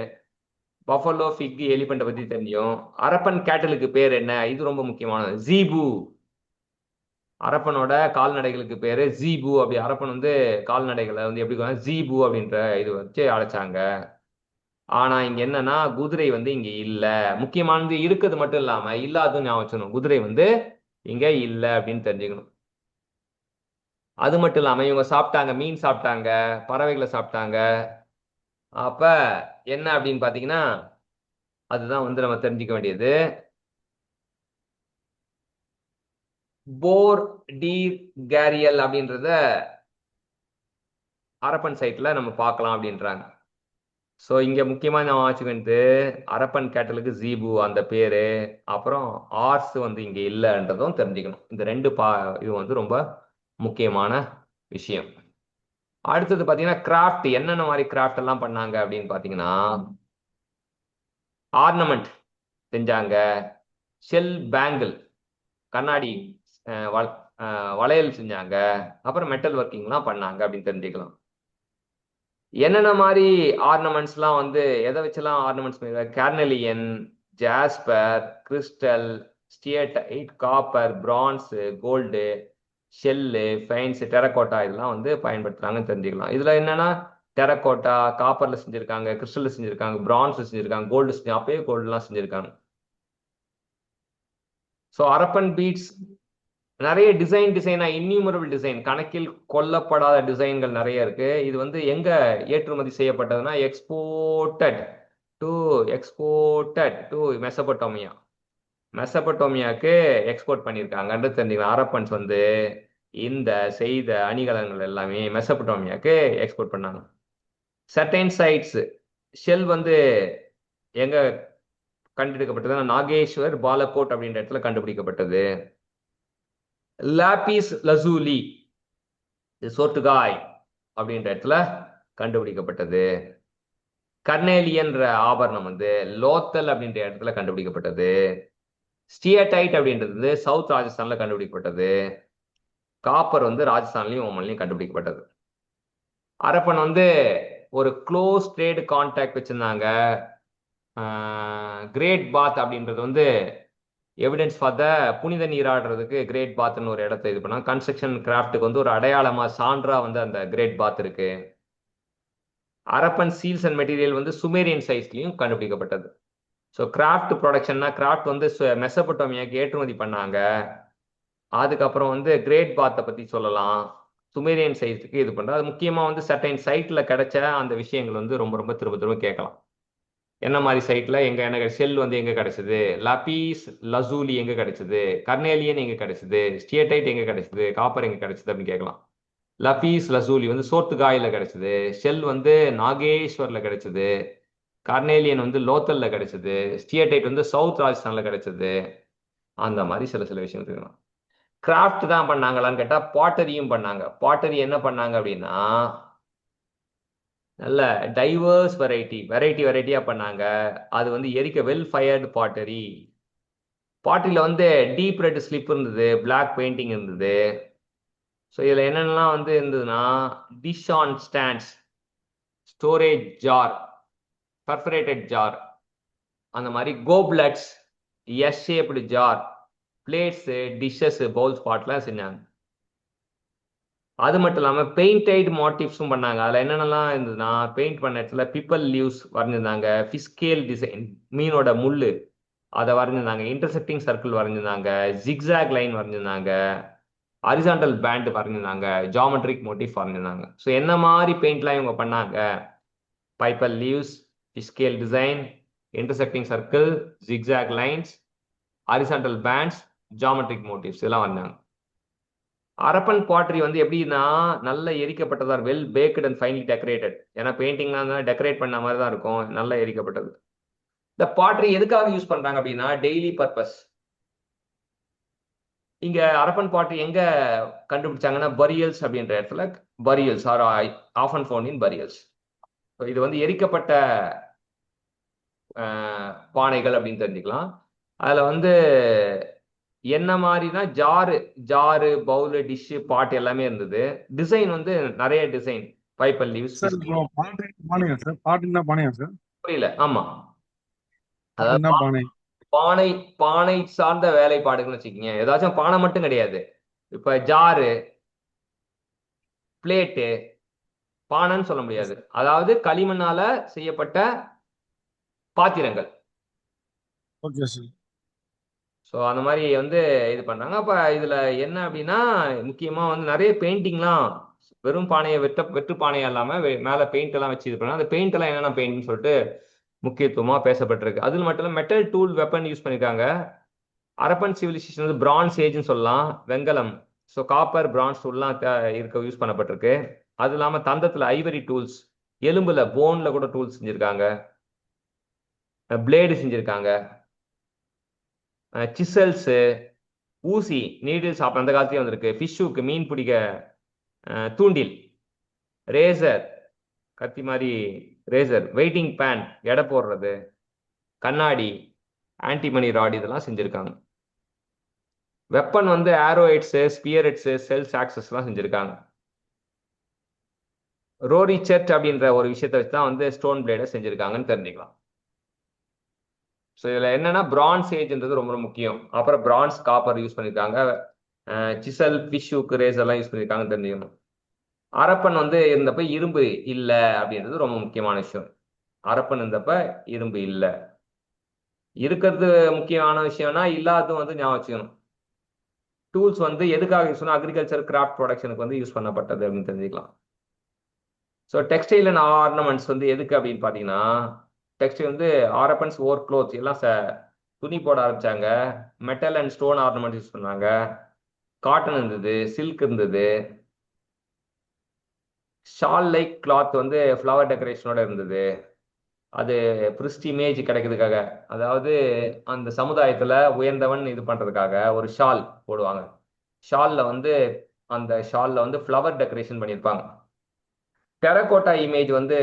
பஃபலோ, ஃபிக், எலிபெண்ட்டை பற்றி தெரியும். அரப்பன் கேட்டலுக்கு பேர் என்ன, இது ரொம்ப முக்கியமானது, ஜீபு. அரப்பனோட கால்நடைகளுக்கு பேரு ஜீபு. அப்படி அரப்பன் வந்து கால்நடைகளை வந்து எப்படி ஜீபு அப்படின்ற இது வச்சு அழைச்சாங்க. ஆனா இங்க என்னன்னா, குதிரை வந்து இங்க இல்ல. முக்கியமானது இருக்கிறது மட்டும் இல்லாம இல்லாததும் ஞாபகம் வச்சுக்கணும். குதிரை வந்து இங்க இல்ல அப்படின்னு தெரிஞ்சுக்கணும். அது மட்டும் இல்லாம இவங்க சாப்பிட்டாங்க, மீன் சாப்பிட்டாங்க, பறவைகளை சாப்பிட்டாங்க. அப்ப என்ன அப்படின்னு பாத்தீங்கன்னா, அதுதான் வந்து நம்ம தெரிஞ்சுக்க வேண்டியது. போர் டீர் கேரியல் அப்படின்றத அரப்பன் சைட்ல நம்ம பார்க்கலாம் அப்படின்றாங்க. ஸோ இங்க முக்கியமா நான் வச்சுக்கிட்டு, அரப்பன் கேட்டலுக்கு ஜீபு அந்த பேரு, அப்புறம் ஆர்ஸ் வந்து இங்க இல்லைன்றதும் தெரிஞ்சுக்கணும். இந்த ரெண்டு இது வந்து ரொம்ப முக்கியமான விஷயம். அடுத்தது பாத்தீங்கன்னா கிராஃப்ட், என்னென்ன மாதிரி கிராஃப்ட் எல்லாம் பண்ணாங்க அப்படின்னு பாத்தீங்கன்னா, ஆர்னமெண்ட் செஞ்சாங்க, ஷெல் பேங்கிள், கண்ணாடி வளையல் செஞ்சாங்க, அப்புறம் மெட்டல் ஒர்க்கிங்லாம் பண்ணாங்க அப்படின்னு தெரிஞ்சுக்கலாம். என்னென்ன மாதிரி ஆர்னமெண்ட்ஸ்லாம் வந்து எதை வச்செல்லாம் ஆர்னமெண்ட்ஸ் பண்ணிருக்காங்க? Carnelian, jasper, crystal, steatite, copper, bronze, gold, shell, faience, terracotta, இதெல்லாம் வந்து பயன்படுத்துறாங்கன்னு தெரிஞ்சுக்கலாம். இதுல என்னன்னா, டெரகோட்டா காப்பர்ல செஞ்சிருக்காங்க, கிறிஸ்டல்ல செஞ்சிருக்காங்க, பிரான்ஸ்ல செஞ்சிருக்காங்க, கோல்டு அப்பயே கோல்டுலாம் செஞ்சிருக்காங்க. ஸோ அரப்பன் பீட்ஸ் நிறைய டிசைனா இன்யூமரபிள் டிசைன், கணக்கில் கொல்லப்படாத டிசைன்கள் நிறைய இருக்கு. இது வந்து எங்க ஏற்றுமதி செய்யப்பட்டதுன்னா, எக்ஸ்போர்ட்டட் டு மெசபட்டோமியாக்கு எக்ஸ்போர்ட் பண்ணியிருக்காங்கன்றது தெரிஞ்சுக்கலாம். அரப்பன்ஸ் வந்து இந்த செய்த அணிகலன்கள் எல்லாமே மெசபட்டோமியாக்கு எக்ஸ்போர்ட் பண்ணாங்க. சர்டைன் சைட்ஸ், ஷெல் வந்து எங்க கண்டெடுக்கப்பட்டது நாகேஸ்வர் பாலகோட் அப்படின்ற இடத்துல கண்டுபிடிக்கப்பட்டது. லாபிஸ் லசூலி சோர்டுகாய் அப்படின்ற இடத்துல கண்டுபிடிக்கப்பட்டது. கர்னேலியன்ற ஆபரணம் வந்து லோத்தல் அப்படின்ற இடத்துல கண்டுபிடிக்கப்பட்டது. ஸ்டியடைட் அப்படின்றது சவுத் ராஜஸ்தான்ல கண்டுபிடிக்கப்பட்டது. காப்பர் வந்து ராஜஸ்தான்லயும் ஓமன்லயும் கண்டுபிடிக்கப்பட்டது. அரப்பன் வந்து ஒரு க்ளோஸ் ட்ரேட் கான்டாக்ட் வச்சிருந்தாங்க. கிரேட் பாத் அப்படின்றது வந்து எவிடன்ஸ் ஃபார் த புனித நீராடுறதுக்கு கிரேட் பாத்னு ஒரு இடத்த இது பண்ணாங்க. கன்ஸ்ட்ரக்ஷன் கிராஃப்ட்டுக்கு வந்து ஒரு அடையாளமா சான்றா வந்து அந்த கிரேட் பாத் இருக்கு. அரப்பன் சீல்ஸ் அண்ட் மெட்டீரியல் வந்து சுமேரியன் சைஸ்லயும் கண்டுபிடிக்கப்பட்டது. ஸோ கிராஃப்ட் ப்ரொடக்ஷன்னா கிராஃப்ட் வந்து மெசபட்டோமியாக்கு ஏற்றுமதி பண்ணாங்க. அதுக்கப்புறம் வந்து கிரேட் பாத்தை பத்தி சொல்லலாம். சுமேரியன் சைஸுக்கு இது பண்றது. அது முக்கியமா வந்து சர்டைன் சைட்ல கிடைச்ச அந்த விஷயங்கள் வந்து ரொம்ப ரொம்ப திரும்ப திரும்ப கேட்கலாம். என்ன மாதிரி சைட்ல எங்க என்ன செல் வந்து எங்க கிடைச்சது, லபீஸ் லசூலி எங்க கிடைச்சது, கர்னேலியன் எங்க கிடைச்சது, ஸ்டியடைட் எங்க கிடைச்சது, காப்பர் எங்க கிடைச்சது அப்படின்னு கேட்கலாம். லபீஸ் லசூலி வந்து சோர்த்துகாயில கிடைச்சது, ஷெல் வந்து நாகேஸ்வர்ல கிடைச்சது, கர்னேலியன் வந்து லோத்தல்ல கிடைச்சது, ஸ்டியடைட் வந்து சவுத் ராஜஸ்தான்ல கிடைச்சது. அந்த மாதிரி சில சில விஷயம் தெரியும். கிராஃப்ட் தான் பண்ணாங்களான்னு கேட்டா பாட்டரியும் பண்ணாங்க. பாட்டரி என்ன பண்ணாங்க அப்படின்னா நல்ல டைவர்ஸ் வெரைட்டியா பண்ணாங்க. அது வந்து எரிக்க வெல் ஃபயர்டு பாட்டரி. பாட்டரியில வந்து டீப் ரெட் ஸ்லிப் இருந்தது, பிளாக் பெயிண்டிங் இருந்தது. ஸோ இதில் என்னென்னலாம் வந்து இருந்ததுன்னா dish on stands, storage jar, perforated jar, அந்த மாதிரி goblets, S shaped jar, plates, dishes, bowls, பாட்லாம் செஞ்சாங்க. அது மட்டும் இல்லாமல் பெயிண்டட் மோட்டிவ்ஸும் பண்ணாங்க. அதில் என்னென்னலாம் இருந்ததுன்னா பெயிண்ட் பண்ண இடத்துல பீப்பிள் லீவ்ஸ் வரைஞ்சிருந்தாங்க, ஃபிஸ்கேல் டிசைன் மீனோட முள்ளு அதை வரைஞ்சிருந்தாங்க, இன்டர்செக்டிங் சர்க்கிள் வரைஞ்சிருந்தாங்க, ஜிக்ஸாக் லைன் வரைஞ்சிருந்தாங்க, ஹரிசாண்டல் பேண்ட் வரைஞ்சிருந்தாங்க, ஜாமெட்ரிக் மோட்டிவ் வரைஞ்சிருந்தாங்க. ஸோ என்ன மாதிரி பெயிண்ட்லாம் இவங்க பண்ணாங்க? Peepal leaves, fish scale design, intersecting circle, zigzag lines, horizontal bands, geometric motifs இதெல்லாம் வந்தாங்க. அரப்பன் பாட்ரி வந்து எப்படின்னா நல்ல எரிக்கப்பட்டதா, well baked and finely decorated. ஏன்னா பெயிண்டிங்லாம் தான் டெக்கரேட் பண்ண மாதிரி தான் இருக்கும், நல்லா எரிக்கப்பட்டது. இந்த பாட்ரி எதுக்காக யூஸ் பண்றாங்க அப்படின்னா டெய்லி பர்பஸ். இங்க அரப்பன் பாட்ரி எங்க கண்டுபிடிச்சாங்கன்னா பரியல்ஸ் அப்படின்ற இடத்துல, burials are often found in burials. இது வந்து எரிக்கப்பட்ட பானைகள் அப்படின்னு தெரிஞ்சுக்கலாம். அதுல வந்து என்ன மாதிரினா ஜாரு பவுலு டிஷ்ஷு பாட் எல்லாமே இருந்தது. டிசைன் வந்து நிறைய டிசைன், பைப்பல் லீவ்ஸ். சார் இப்போ பானையா சார்? பாட்டுன்னா பானையா சார்? புரியல. ஆமா, அதாவது பாட்டுன்னா பானை. பானை பானை சார்ந்த வேலைப்பாடுகள்னு வச்சுக்கோங்க. ஏதாச்சும் பானை மட்டும் கிடையாது. இப்ப ஜாரு, பிளேட்டு, பானைன்னு சொல்ல முடியாது. அதாவது களிமண்ணால செய்யப்பட்ட பாத்திரங்கள். Okay sir. ஸோ அந்த மாதிரி வந்து இது பண்றாங்க. அப்ப இதுல என்ன அப்படின்னா முக்கியமா வந்து நிறைய பெயிண்டிங்லாம் வெறும் பானையை வெற்று பானையா இல்லாம மேல பெயிண்ட் எல்லாம் வச்சு இது பண்ணாங்க. அந்த பெயிண்ட் எல்லாம் என்னென்ன பெயிண்ட்னு சொல்லிட்டு முக்கியத்துவமா பேசப்பட்டிருக்கு. அதில் மட்டும் இல்ல மெட்டல் டூல் வெப்பன் யூஸ் பண்ணிருக்காங்க. அரப்பன் சிவிலைசேஷன் வந்து பிரான்ஸ் ஏஜ்னு சொல்லலாம், வெங்கலம். ஸோ காப்பர், பிரான்ஸ் டூல்லாம் இருக்க யூஸ் பண்ணப்பட்டிருக்கு. அது இல்லாம தந்தத்துல ஐவரி டூல்ஸ், எலும்புல போன்ல கூட டூல்ஸ் செஞ்சிருக்காங்க, பிளேடு செஞ்சிருக்காங்க, சிசல்ஸு, ஊசி, நீடில்ஸ் அப்ப அந்த காலத்தையும் வந்திருக்கு, ஃபிஷ்ஷுக்கு மீன் பிடிக்க தூண்டில், ரேசர், கத்தி மாதிரி ரேசர், வெயிட்டிங் பேன் எடை போடுறது, கண்ணாடி, ஆன்டிமணி ராட் இதெல்லாம் செஞ்சிருக்காங்க. வெப்பன் வந்து ஆரோஹெட்ஸு, ஸ்பியரெட்ஸு, செல்ஸ் ஆக்சஸ்லாம் செஞ்சிருக்காங்க. ரோரி செட் அப்படின்ற ஒரு விஷயத்தை வச்சு தான் வந்து ஸ்டோன் பிளேடை செஞ்சிருக்காங்கன்னு தெரிஞ்சுக்கலாம். ஸோ இதில் என்னன்னா பிரான்ஸ் ஏஜ்ன்றது ரொம்ப முக்கியம். அப்புறம் பிரான்ஸ், காப்பர் யூஸ் பண்ணியிருக்காங்க, சிசல், ஃபிஷ்ஷுக்கு ரேசர்லாம் யூஸ் பண்ணியிருக்காங்கன்னு தெரிஞ்சுக்கணும். அரப்பன் வந்து இருந்தப்ப இரும்பு இல்லை அப்படின்றது ரொம்ப முக்கியமான விஷயம். அரப்பன் இருந்தப்ப இரும்பு இல்லை. இருக்கிறது முக்கியமான விஷயம்னா இல்லாததும் வந்து ஞாபகம் வச்சுக்கணும். டூல்ஸ் வந்து எதுக்காக யூஸ் பண்ணா அக்ரிகல்ச்சர் கிராஃப்ட் ப்ரொடக்ஷனுக்கு வந்து யூஸ் பண்ணப்பட்டது அப்படின்னு தெரிஞ்சுக்கலாம். ஸோ டெக்ஸ்டைல் அண்ட் ஆர்னமெண்ட்ஸ் வந்து எதுக்கு அப்படின்னு பார்த்தீங்கன்னா டெக்ஸ்டைல் வந்து ஆரப்பன்ஸ் ஓர் க்ளோத் எல்லாம் துணி போட ஆரம்பிச்சாங்க. Metal and stone ornament use பண்ணாங்க. காட்டன் இருந்தது, சில்க் இருந்தது, ஷால் லைக் கிளாத் வந்து ஃப்ளவர் டெக்கரேஷனோட இருந்தது. அது பிரிஸ்ட் இமேஜ் கிடைக்கிறதுக்காக, அதாவது அந்த சமுதாயத்துல உயர்ந்தவன் இது பண்றதுக்காக ஒரு ஷால் போடுவாங்க. ஷால்ல வந்து அந்த ஷால்ல வந்து ஃப்ளவர் டெக்கரேஷன் பண்ணியிருப்பாங்க. டெரகோட்டா இமேஜ் வந்து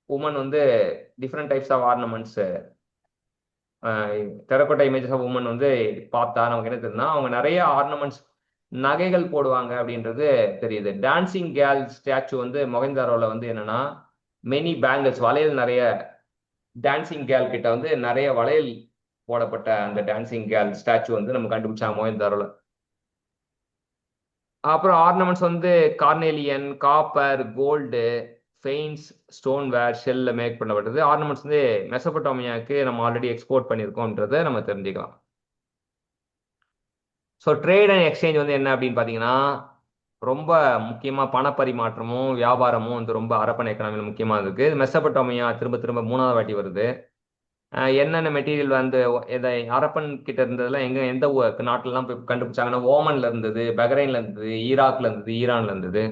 உமன் வந்து different types of ornaments, terracotta images of women வந்து பார்த்தா நமக்கு என்ன தெரியுதுன்னா அவங்க நிறைய ஆர்னமெண்ட்ஸ் நகைகள் போடுவாங்க அப்படின்றது தெரியுது. டான்சிங் கேர்ள் ஸ்டாச்சு வந்து மொஹஞ்சதாரோல வந்து என்னன்னா மெனி பேங்கிள்ஸ், வளையல் நிறைய, டான்சிங் கேர்ள் கிட்ட வந்து நிறைய வளையல் போடப்பட்ட அந்த டான்சிங் கேர்ள் ஸ்டாச்சு வந்து நம்ம கண்டுபிடிச்சாங்க மொஹஞ்சதாரோல. அப்புறம் ஆர்னமெண்ட்ஸ் வந்து carnelian, copper, gold, faience, stoneware, ஷெல்ல மேக் பண்ணப்பட்டது. ஆர்னமெண்ட்ஸ் வந்து மெசபடோமியாவுக்கு நம்ம ஆல்ரெடி எக்ஸ்போர்ட் பண்ணியிருக்கோம்ன்றதை நம்ம தெரிஞ்சுக்கலாம். ஸோ ட்ரேட் அண்ட் எக்ஸ்சேஞ்ச் வந்து என்ன அப்படின்னு பார்த்தீங்கன்னா ரொம்ப முக்கியமாக பணப்பரிமாற்றமும் வியாபாரமும் வந்து ரொம்ப அரப்பன் எக்கனாமியில் முக்கியமாக இருக்கு. மெசபடோமியா திரும்ப திரும்ப மூணாவது வாட்டி வருது. என்னென்ன மெட்டீரியல் வந்து இதை அரப்பன் கிட்ட இருந்ததெல்லாம் எந்த நாட்டிலலாம் போய் கண்டுபிடிச்சாங்கன்னா ஓமன்ல இருந்தது, பஹ்ரைன்ல இருந்தது, ஈராக்ல இருந்தது, ஈரான்ல இருந்தது.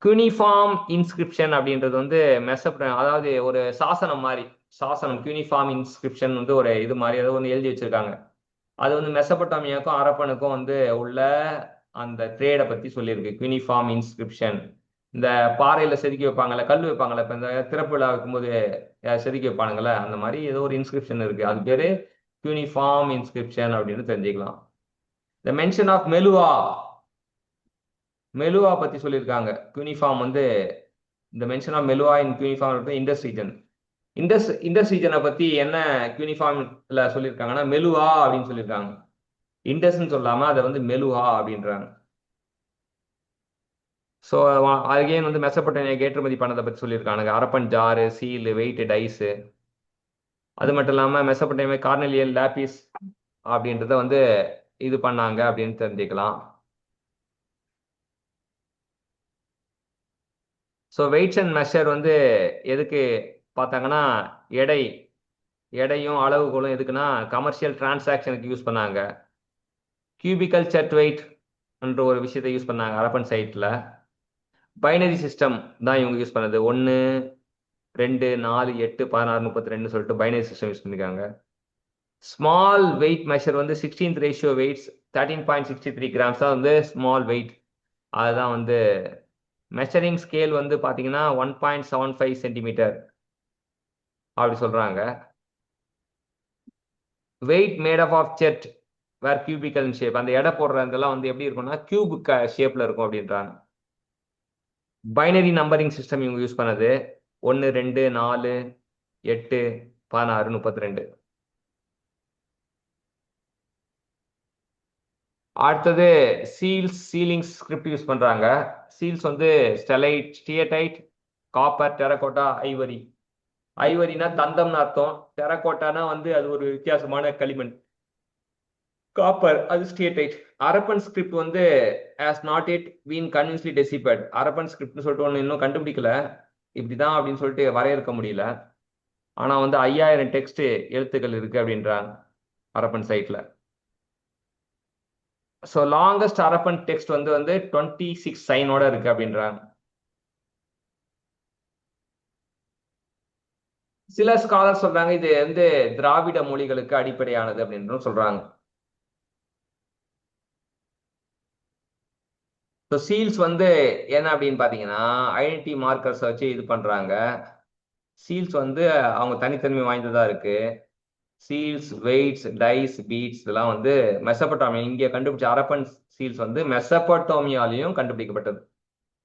க்யூனிஃபார்ம் இன்ஸ்கிரிப்ஷன் அப்படின்றது வந்து அதாவது ஒரு சாசனம் மாதிரி, சாசனம் க்யூனிஃபார்ம் இன்ஸ்கிரிப்ஷன் வந்து ஒரு இது மாதிரி ஏதோ ஒன்று எழுதி வச்சிருக்காங்க. அது வந்து மெசபட்டாமியாக்கும் அரப்பனுக்கும் வந்து உள்ள அந்த ட்ரேடை பத்தி சொல்லியிருக்கு. க்யூனிஃபார்ம் இன்ஸ்கிரிப்ஷன், இந்த பாறையில செதுக்கி வைப்பாங்கல்ல, கல் வைப்பாங்கல்ல, இப்ப இந்த திறப்பு விழா வைக்கும்போது செதுக்கி வைப்பானுங்கல்ல, அந்த மாதிரி ஏதோ ஒரு இன்ஸ்கிரிப்ஷன் இருக்கு. அது பேரு க்யூனிஃபார்ம் இன்ஸ்கிரிப்ஷன் அப்படின்னு தெரிஞ்சுக்கலாம். த மென்ஷன் ஆஃப் மெலுவா, மெலுவா பத்தி சொல்லியிருக்காங்க. யூனிஃபார்ம் வந்து இந்த mention of Meluha in cuneiform Indus region. Indus ரீஜனை பத்தி என்ன யூனிஃபார்ம்ல சொல்லியிருக்காங்கன்னா மெலுவா அப்படின்னு சொல்லியிருக்காங்க. இண்டஸ்ன்னு சொல்லாம அதை வந்து மெலுவா அப்படின்றாங்க. ஸோ அகைன் வந்து மெசபட்டோமியா ஏற்றுமதி பண்ணதை பத்தி சொல்லியிருக்காங்க. Harappan jar, seal, weight, dice. அது மட்டும் இல்லாம மெசபட்டோமியா கார்னெலியன், லாபிஸ் அப்படின்றத வந்து இது பண்ணாங்க அப்படின்னு தெரிஞ்சுக்கலாம். ஸோ வெயிட்ஸ் அண்ட் மெஷர் வந்து எதுக்கு பார்த்தாங்கன்னா எடையும் அளவுகளும் எதுக்குன்னா கமர்ஷியல் டிரான்சாக்ஷனுக்கு யூஸ் பண்ணாங்க. கியூபிக்கல் செட் வெயிட் என்ற ஒரு விஷயத்தை யூஸ் பண்ணாங்க அரப்பன் சைட்ல. பைனரி சிஸ்டம் தான் இவங்க யூஸ் பண்ணது. 1, 2, 4, 8, 16, 32 சொல்லிட்டு பைனரி சிஸ்டம் யூஸ் பண்ணிருக்காங்க. ஸ்மால் வெயிட் மெஷர் வந்து 16th ரேஷியோ வெயிட்ஸ் 13.63 கிராம்ஸ் தான் வந்து ஸ்மால் வெயிட். அதுதான் வந்து மெஷரிங் ஸ்கேல் வந்து பார்த்தீங்கன்னா 1.75 சென்டிமீட்டர் அப்படி சொல்றாங்க. Weight made up of chert were cubical shape, அந்த எடை போடுற இதெல்லாம் வந்து எப்படி இருக்கும்னா கியூப் ஷேப்ல இருக்கும் அப்படின்றாங்க. பைனரி நம்பரிங் சிஸ்டம் இவங்க யூஸ் பண்ணது 1, 2, 4, 8, 16, 32. அடுத்தது சீலிங் ஸ்கிரிப்ட் யூஸ் பண்றாங்க. சீல்ஸ் வந்து steatite, steatite, copper, terracotta, ivory. ஐவரினா தந்தம்னு அர்த்தம், டெரகோட்டானா வந்து அது ஒரு வித்தியாசமான களிமண், காப்பர் அது ஸ்டியடைட். அரப்பன் ஸ்கிரிப்ட் வந்து has not yet been convincingly deciphered. அரப்பன் ஸ்கிரிப்ட்னு சொல்லிட்டு ஒன்று இன்னும் கண்டுபிடிக்கல, இப்படிதான் அப்படின்னு சொல்லிட்டு வரையறுக்க முடியல. ஆனா வந்து 5000 டெக்ஸ்ட் எழுத்துக்கள் இருக்கு அப்படின்றாங்க அரப்பன் சைட்ல. ஸோ லாங்கஸ்ட் அரப்பன் டெக்ஸ்ட் வந்து 26 சைனோட இருக்கு அப்படின்றாங்க. சில ஸ்காலர் சொல்றாங்க இது வந்து திராவிட மொழிகளுக்கு அடிப்படையானது அப்படின்னு சொல்றாங்க. ஸோ சீல்ஸ் வந்து என்ன அப்படின்னு பார்த்தீங்கன்னா ஐடென்டிட்டி மார்க்கர்ஸ் வச்சு இது பண்றாங்க. சீல்ஸ் வந்து அவங்க தனித்தன்மை வாய்ந்ததா இருக்கு. சீல்ஸ், வெயிட்ஸ், டைஸ், பீட்ஸ் இதெல்லாம் வந்து மெசபட்டோமியா இங்கே கண்டுபிடிச்ச அரப்பன் சீல்ஸ் வந்து மெசபட்டோமியாலையும் கண்டுபிடிக்கப்பட்டது.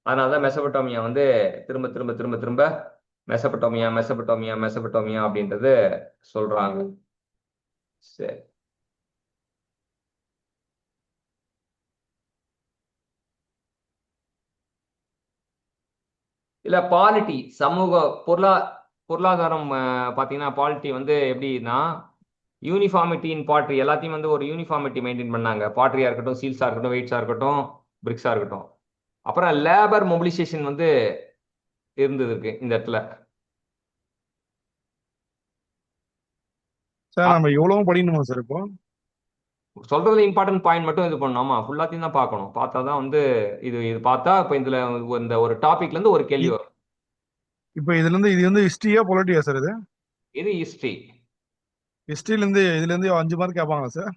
அதனாலதான் மெசபட்டோமியா வந்து திரும்ப திரும்ப திரும்ப திரும்ப மெசபட்டோமியா மெசபட்டோமியா மெசபட்டோமியா அப்படின்றது சொல்றாங்க. சரி, இல்ல பாலிட்டி சமூக பொருளாதாரம் பார்த்தீங்கன்னா பாலிட்டி வந்து எப்படின்னா யூனிஃபார்மிட்டி இன் பாட்ரி, எல்லாத்தையும் வந்து ஒரு யூனிஃபார்மிட்டி மெயின்டைன் பண்ணாங்க. பாட்ரியா இருக்கட்டும், சீல்ஸா இருக்கட்டும், வெயிட்ஸா இருக்கட்டும், பிரிக்ஸா இருக்கட்டும். அப்புறம் லேபர் மொபிலைசேஷன் வந்து இருந்தது இந்த இடத்துல. சார் நம்ம எவ்வளவு படிக்கணுமா சார் இப்போ? சொல்றதுல இம்பார்ட்டன்ட் பாயிண்ட் மட்டும் இது பண்ணணுமா, ஃபுல்லாத்தையும் தான் பார்க்கணும். பார்த்தா தான் வந்து இது இது பார்த்தா இப்போ இதுல இந்த ஒரு டாபிக்ல இருந்து ஒரு கேள்வி இ- வரும். இப்போ இது வந்து ஹிஸ்டரியா பொலிட்டியா சார் இது? இது ஹிஸ்டரி. இதுல இருந்து 5 மார்க் கேட்பாங்களா சார்?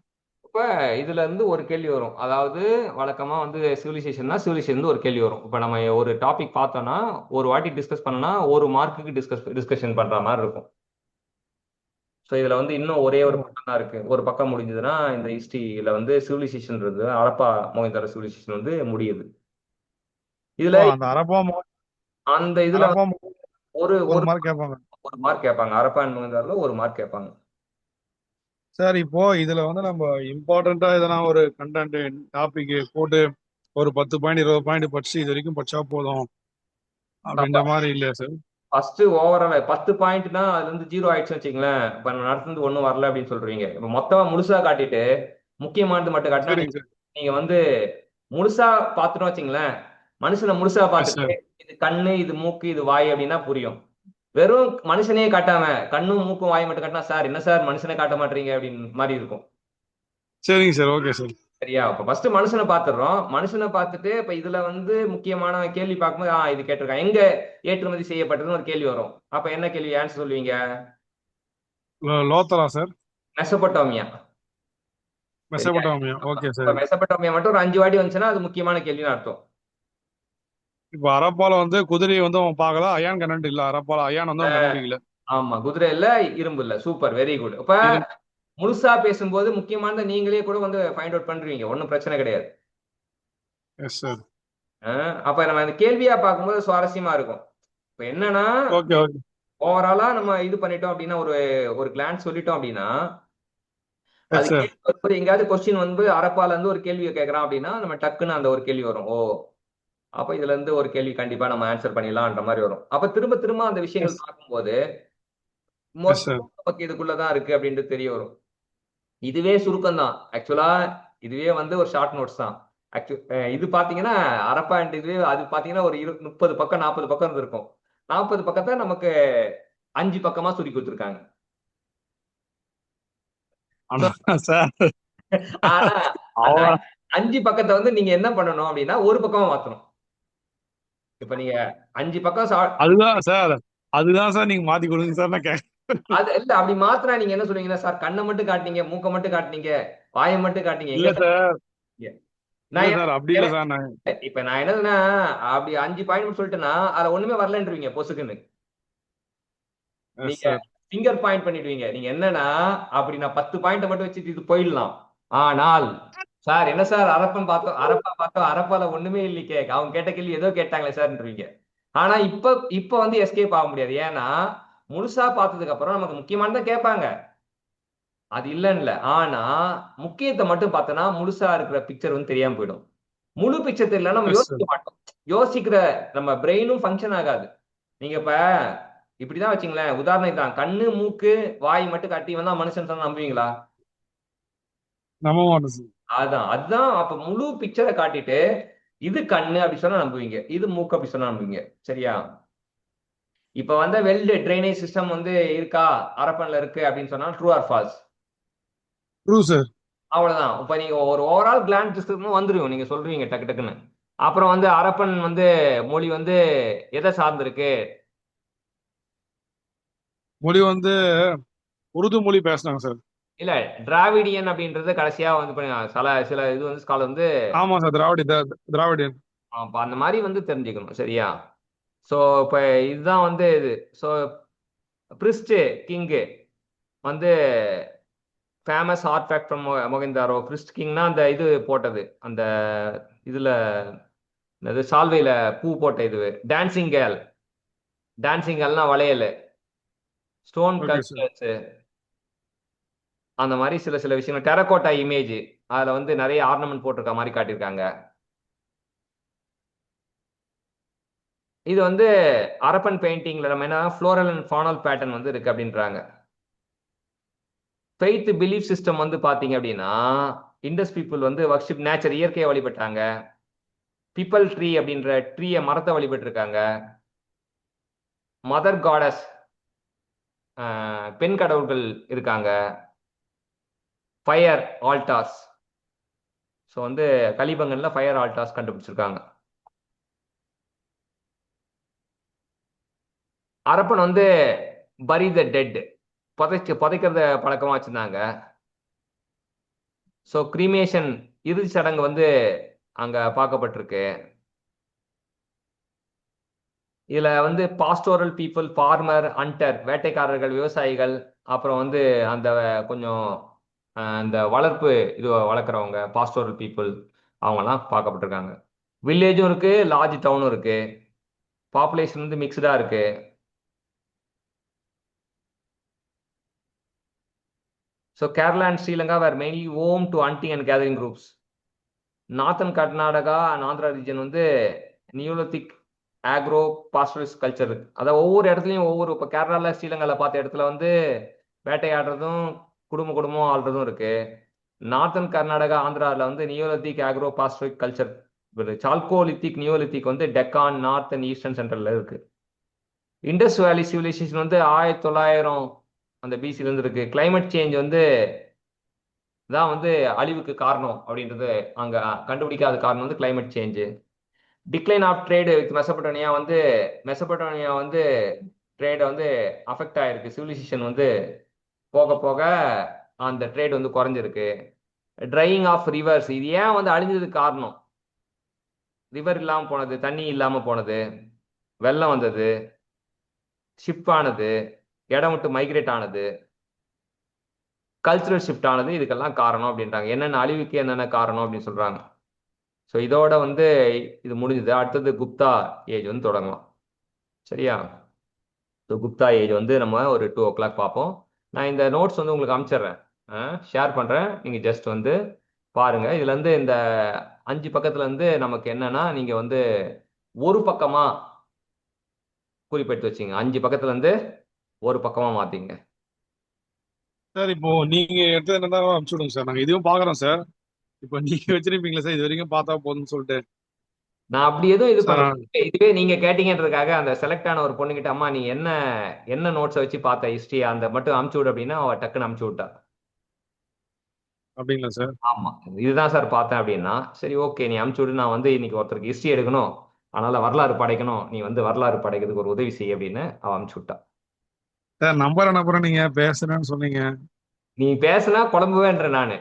இப்ப இதுல இருந்து ஒரு கேள்வி வரும். அதாவது வழக்கமா வந்து சிவிலைசேஷன் ஒரு கேள்வி வரும். இப்ப நம்ம ஒரு டாபிக் பார்த்தோம்னா ஒரு வாட்டி டிஸ்கஸ் பண்ணனா ஒரு மார்க்குக்கு டிஸ்கஷன் பண்ற மாதிரி இருக்கும். ஸோ இதுல வந்து இன்னும் ஒரே ஒரு ஓ பக்கம் தான் இருக்கு. ஒரு பக்கம் முடிஞ்சதுன்னா இந்த ஹிஸ்டரியில வந்து சிவிலைசேஷன் இருக்கு, ஹரப்பா மொஹஞ்சதாரோ சிவிலைசேஷன் வந்து முடியுது. இதுல ஓ, அந்த அந்த இதுல அரப்பா ஒரு ஒரு ஒரு மார்க் கேட்பாங்க. ஒரு மார்க் கேட்பாங்க. ஹரப்பா அண்ட் மொஹஞ்சதாரோல ஒரு மார்க் கேட்பாங்க. சார் இப்போ இதுல வந்து நம்ம இம்பார்ட்டண்டா எதனா ஒரு கண்டென்ட் டாபிக் போட்டு ஒரு 10 பாயிண்ட் 20 பாயிண்ட் படிச்சு இது வரைக்கும் படிச்சா போதும் அப்படின்ற மாதிரி இல்லையா சார்? ஃபர்ஸ்ட் ஓவரால் 10 பாயிண்ட்னா அதுல இருந்து 0 ஆயிடுச்சுன்னு வச்சுங்களேன். இப்ப நான் நடத்துனது ஒன்றும் வரல அப்படின்னு சொல்றீங்க. இப்ப மொத்தமா முழுசா காட்டிட்டு முக்கியமானது மட்டும் காட்டினா சரிங்க நீங்க சார். நீங்க வந்து முழுசா பார்த்துட்டோம் வச்சுங்களேன். மனுஷனை முழுசா எஸ் பார்த்துட்டு சார். இது கண்ணு, இது மூக்கு, இது வாய் அப்படின்னா புரியும். வெறும் மனுஷனையே காட்டாம கண்ணும் மூக்கும் வாய் மட்டும் காட்டினா சார் என்ன சார் மனுஷனை காட்ட மாட்டீங்க அப்படின்னு மாதிரி இருக்கும். சரிங்க சார். Okay sir. சரியா? இப்ப ஃபர்ஸ்ட் மனுஷனை பார்த்துடுறோம். மனுஷனை பார்த்துட்டு இப்ப இதுல வந்து முக்கியமான கேள்வி பார்க்கும்போது இது கேட்டிருக்காங்க, எங்க ஏற்றுமதி செய்யப்பட்டதுன்னு ஒரு கேள்வி வரும். அப்ப என்ன கேள்வி ஆன்சர் சொல்லுவீங்க? லோத்தரா சார்? மெசபடோமியா. சரியா? மெசபடோமியா. ஓகே இப்ப சார். மெசபடோமியா மட்டும் ஒரு 5 வாட்டி வந்துச்சுன்னா அது முக்கியமான கேள்வின்னு அர்த்தம். இப்போ அரப்பால வந்து குதிரையை வந்து அவன் பார்க்கல, அயான் கண்டென்ட் இல்ல. அரப்பால அயான் வந்து அவன் கண்டுபிடிக்கல. ஆமா, குதிரை இல்ல, இரும்பு இல்ல. Super, very good. இப்ப இரு முழுசா பேசும்போது முக்கியமானதை நீங்களே கூட வந்து ஃபைண்ட் அவுட் பண்றீங்க, ஒன்றும் பிரச்சனை கிடையாது. Yes sir. அப்ப நம்ம அந்த கேள்வியா பார்க்கும்போது சுவாரஸ்யமா இருக்கும். இப்ப என்னன்னா ஓகே ஓகே. ஓவராலா நம்ம இது பண்ணிட்டோம் அப்படின்னா ஒரு ஒரு கிளான்ஸ் சொல்லிட்டோம் அப்படின்னா அது எஸ் சார். கேள்வி வரும்போது எங்கேயாவது கொஸ்டின் வந்து அரப்பால இருந்து ஒரு கேள்வியை கேட்கறான் அப்படின்னா நம்ம டக்குன்னு அந்த ஒரு கேள்வி வரும். ஓ, அப்ப இதுல இருந்து ஒரு கேள்வி கண்டிப்பா நம்ம ஆன்சர் பண்ணிடலாம்ன்ற மாதிரி வரும். அப்ப திரும்ப திரும்ப அந்த எஸ். விஷயங்கள் பார்க்கும்போது எஸ் சார். மொத்தம் நமக்கு இதுக்குள்ளதான் இருக்கு அப்படின்ட்டு தெரிய வரும். இதுவே சுருக்கம் தான் ஆக்சுவலா. இதுவே வந்து ஒரு ஷார்ட் நோட்ஸ் தான். இது பாத்தீங்கன்னா அரப்பா அண்ட் இதுவே அது பாத்தீங்கன்னா ஒரு 30 பக்கம் 40 பக்கம் இருந்திருக்கும். 40 பக்கத்தை நமக்கு 5 பக்கமா சுருக்கி கொடுத்துருக்காங்க. ஆனா சார் ஆனா அந்த அவன் 5 பக்கத்தை வந்து நீங்க என்ன பண்ணணும் அப்படின்னா ஒரு பக்கமா மாத்தணும். இப்ப நீங்க 5 பக்கம் அதுதான் சார். அதுதான் சார் நீங்க மாத்தி கொடுங்க சார். நான் அது இல்ல, அப்படி மாத்தினா நீங்க என்ன சொல்லுவீங்கன்னா சார் கண்ணை மட்டும் காட்டினீங்க, மூக்கை மட்டும் காட்டினீங்க, வாயை மட்டும் காட்டினீங்க, இல்ல எங்க சார் சார். காட்டுனீங்க? இல்ல நான் சார். அப்படி இல்ல சார். நான் இப்ப நான் என்னதுன்னா அப்படி 5 பாயிண்ட் சொல்லிட்டேன்னா அதுல ஒண்ணுமே வரலன்றீங்க பொசுக்குன்னு. எஸ் நீங்க சார். ஃபிங்கர் பாயிண்ட் பண்ணிடுவீங்க. நீங்க என்னன்னா அப்படி நான் 10 பாயிண்ட் மட்டும் வச்சுட்டு இது போயிடலாம். ஆனால் சார் என்ன சார் அரப்பா பார்த்தோம் அரப்பால ஒண்ணுமே இல்லைக்கே, அவங்க கேட்ட கேள்வி ஏதோ கேட்டாங்களே சார்ன்றீங்க. ஆனா இப்ப இப்ப வந்து எஸ்கேப் ஆக முடியாது. ஏன்னா முழுசா பார்த்ததுக்கு அப்புறம் நமக்கு முக்கியமானதை கேட்பாங்க, அது இல்லைன்னு இல்ல. ஆனா முக்கியத்தை மட்டும் பார்த்தோன்னா முழுசா இருக்கிற பிக்சர் வந்து தெரியாம போயிடும். முழு பிக்சர் தெரியல நம்ம எஸ் யோசிக்க சார். மாட்டோம். யோசிக்கிற நம்ம பிரெயினும் ஃபங்க்ஷன் ஆகாது. நீங்க இப்ப இப்படிதான் வச்சுங்களேன், உதாரணம் தான், கண்ணு மூக்கு வாய் மட்டும் காட்டி வந்தா மனுஷன் சொன்னா நம்புவீங்களா? நம்ப மாட்டேன் சார். அதுதான் அப்ப முழு பிக்சரை காட்டிட்டு இது கண்ணு அப்படி சொன்னா நம்புவீங்க, இது மூக்கு அப்படி சொன்னா நம்புவீங்க. சரியா? இப்ப வந்து வெல் ட்ரைனேஜ் சிஸ்டம் வந்து இருக்கா, அரப்பன்ல இருக்கு அப்படின்னு சொன்னா true or false? True sir. அவ்வளவுதான். இப்ப நீங்க ஒரு ஓவரால் கிளான்ஸ் டிஸ்கிரிப்ஷன் வந்துரும், நீங்க சொல்றீங்க டக்கு டக்குன்னு. அப்புறம் வந்து அரப்பன் வந்து மொழி வந்து எதை சார்ந்திருக்கு? மொழி வந்து உருது மொழி பேசினாங்க சார். இல்ல, டிராவிடியன் அப்படின்றது கடைசியா வந்து சில சில இது வந்து ஸ்காலர் வந்து ஆமா சார். திராவிடியன். அப்ப அந்த மாதிரி வந்து தெரிஞ்சுக்கணும். சரியா? சோ இப்ப இதுதான் வந்து இது. சோ பிரிஸ்ட் கிங்கு வந்து ஃபேமஸ் ஆர்டிஃபேக்ட் ஃப்ரம் மொஹெந்தாரோ. பிரிஸ்ட் கிங்னா அந்த இது போட்டது, அந்த இதுல இது சால்வையில பூ போட்ட இது. Dancing girl. டான்சிங் கேர்ள்னா வளையல், ஸ்டோன் ஓகே சார். கல்ச்சர்ஸ், அந்த மாதிரி சில சில விஷயங்கள். டெரகோட்டா இமேஜ், அதுல வந்து நிறைய ஆர்னமெண்ட் போட்டிருக்க மாதிரி காட்டியிருக்காங்க. இது வந்து அரப்பன் பெயிண்டிங்ல நம்ம என்ன ஃப்ளோரல் அண்ட் ஃபானல் பேட்டர்ன் வந்து இருக்கு அப்படின்றாங்க. ஃபெய்த் பிலீஃப் சிஸ்டம் வந்து பாத்தீங்க அப்படின்னா இண்டஸ் பீப்புள் வந்து வர்ஷிப் நேச்சர், இயற்கையை வழிபட்டாங்க. பீப்பிள் ட்ரீ அப்படின்ற ட்ரீயை மரத்தை வழிபட்டு இருக்காங்க. மதர் காடஸ், பெண் கடவுள்கள் இருக்காங்க. ஃபயர் ஆல்டார்ஸ், ஸோ வந்து கலிபங்கன்ல ஃபயர் ஆல்டார்ஸ் கண்டுபிடிச்சிருக்காங்க. அரப்பன் வந்து பரி த டெட், புதைக்கிறத பழக்கமா வச்சிருந்தாங்க. ஸோ கிரீமேஷன், இறுதி சடங்கு வந்து அங்க பார்க்கப்பட்டிருக்கு. இதுல வந்து பாஸ்டோரல் பீப்புள், ஃபார்மர், ஹண்டர், வேட்டைக்காரர்கள், விவசாயிகள், அப்புறம் வந்து அந்த கொஞ்சம் இந்த வளர்ப்பு இது வளர்க்குறவங்க, பாஸ்டோரல் பீப்புள், அவங்கெல்லாம் பார்க்கப்பட்டிருக்காங்க. வில்லேஜும் இருக்கு, லார்ஜ் டவுனும் இருக்கு. பாப்புலேஷன் வந்து மிக்சடா இருக்கு. So Kerala and Sri Lanka were mainly home to hunting and gathering groups. Northern Karnataka and Andhra region வந்து நியோலித்திக் ஆக்ரோ பாஸ்டரலிஸ்ட் கல்ச்சர் இருக்கு. அதாவது ஒவ்வொரு இடத்துலையும் ஒவ்வொரு, இப்போ கேரளாவில் ஸ்ரீலங்காவில் பார்த்த இடத்துல வந்து வேட்டையாடுறதும் குடும்ப குடும்பம் ஆள்றதும் இருக்கு. நார்த்தன் கர்நாடகா ஆந்திராவில் வந்து neolithic agro pastoral culture, chalcolithic neolithic வந்து டெக்கான், நார்த் அண்ட் ஈஸ்டர்ன் சென்ட்ரல்ல இருக்கு. இண்டஸ் வேலி சிவிலைசேஷன் வந்து 1900 அந்த பிசில இருந்து இருக்கு. கிளைமேட் சேஞ்ச் வந்து தான் வந்து அழிவுக்கு காரணம் அப்படின்றது அங்க கண்டுபிடிக்காத காரணம் வந்து climate change. Decline of trade with Mesopotamia வந்து, மெசபடோனியா வந்து ட்ரேட் வந்து அஃபெக்ட் ஆயிருக்கு. சிவிலைசேஷன் வந்து போக போக அந்த ட்ரேட் வந்து குறைஞ்சிருக்கு. ட்ரையிங் ஆஃப் ரிவர்ஸ், இது ஏன் வந்து அழிஞ்சதுக்கு காரணம்? ரிவர் இல்லாம போனது, தண்ணி இல்லாம போனது, வெள்ளம் வந்தது, ஷிப் ஆனது, இடம் விட்டு மைக்ரேட் ஆனது, கல்ச்சுரல் ஷிஃப்ட் ஆனது, இதுக்கெல்லாம் காரணம் அப்படின்றாங்க. என்னென்ன அழிவுக்கு என்னென்ன காரணம் அப்படின்னு சொல்றாங்க. ஸோ இதோட வந்து இது முடிஞ்சது. அடுத்தது குப்தா ஏஜ் வந்து தொடங்கலாம். சரியா? ஸோ குப்தா ஏஜ் வந்து நம்ம ஒரு 2 o'clock பார்ப்போம். நான் இந்த நோட்ஸ் வந்து உங்களுக்கு அனுப்பிச்சிடுறேன், ஷேர் பண்றேன். நீங்க ஜஸ்ட் வந்து பாருங்க. இதுல இருந்து இந்த 5 பக்கத்துல இருந்து நமக்கு என்னன்னா, நீங்க வந்து ஒரு பக்கமா குறிப்பெடுத்து வச்சுங்க. 5 பக்கத்துல இருந்து ஒரு பக்கமா மாத்திங்க. சார் இப்போ நீங்க எடுத்தது என்ன அனுப்பிச்சு விடுங்க சார், நாங்க இதையும் பாக்குறோம் சார். இப்போ நீங்க வச்சிருப்பீங்களா சார், இது வரைக்கும் பார்த்தா போதும்னு சொல்லிட்டு. நான் அப்படி எதுவும் இது சார் பண்ணல. இதுவே நீங்க கேட்டீங்கன்றதுக்காக அந்த செலக்ட் ஆன ஒரு பொண்ணுகிட்ட, அம்மா நீ என்ன என்ன நோட்ஸை வச்சு பார்த்த ஹிஸ்டரி அந்த மட்டும் அமுச்சு விடு அப்படின்னா அவ டக்குன்னு அமுச்சு விட்டா. அப்படிங்களா சார்? ஆமா, இதுதான் சார் பார்த்தேன் அப்படின்னா, சரி ஓகே நீ அமுச்சு விடு, நான் வந்து இன்னைக்கு ஒருத்தருக்கு ஹிஸ்டரி எடுக்கணும், அதனால வரலாறு படைக்கணும், நீ வந்து வரலாறு படைக்கிறதுக்கு ஒரு உதவி செய் அப்படின்னு அவ அமுச்சு விட்டா. சார் நம்பர் அனுப்புறேன், நீங்க பேசுறேன்னு சொன்னீங்க. நீ பேசுனா குழம்புவேன்ற நானு,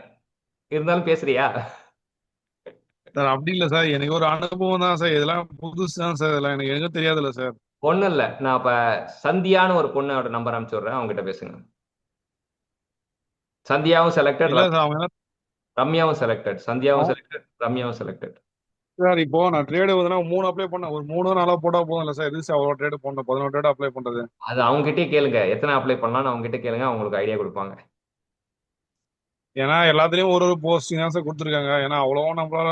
இருந்தாலும் பேசுறியா? சார் அப்படி இல்லை சார், எனக்கு ஒரு அனுபவம் தான் சார், இதெல்லாம் புதுசு தான் சார், இதெல்லாம் எனக்கு எங்க தெரியாதுல்ல சார். ஒண்ணும் இல்ல, நான் இப்ப சந்தியான்னு ஒரு பொண்ணோட நம்பர் அமுச்சு விடுறேன், அவங்க கிட்ட பேசுங்க. சந்தியாவும் செலக்டட், இல்ல சார், அவங்க என்ன ரம்யாவும் செலக்டட், சந்தியாவும் அவங்க- செலக்டட், ரம்யாவும் செலக்டட். சார் இப்போ நான் ட்ரேடு வந்து 3 அப்ளை பண்ணேன், ஒரு 3 4 போட்டா போதும் இல்லை சார்? எது சார் அவ்வளோ ட்ரேடு போடணும், 11 ட்ரேடு அப்ளை பண்றது? அது அவங்க கிட்டே கேளுங்க, எத்தனை அப்ளை பண்ணலாம்னு அவங்க கிட்ட கேளுங்க, அவங்களுக்கு ஐடியா கொடுப்பாங்க. ஏன்னா எல்லாத்துலயும் ஒரு ஒரு போஸ்டிங் தான் சார் கொடுத்துருக்காங்க. ஏன்னா அவ்வளவா நம்மளால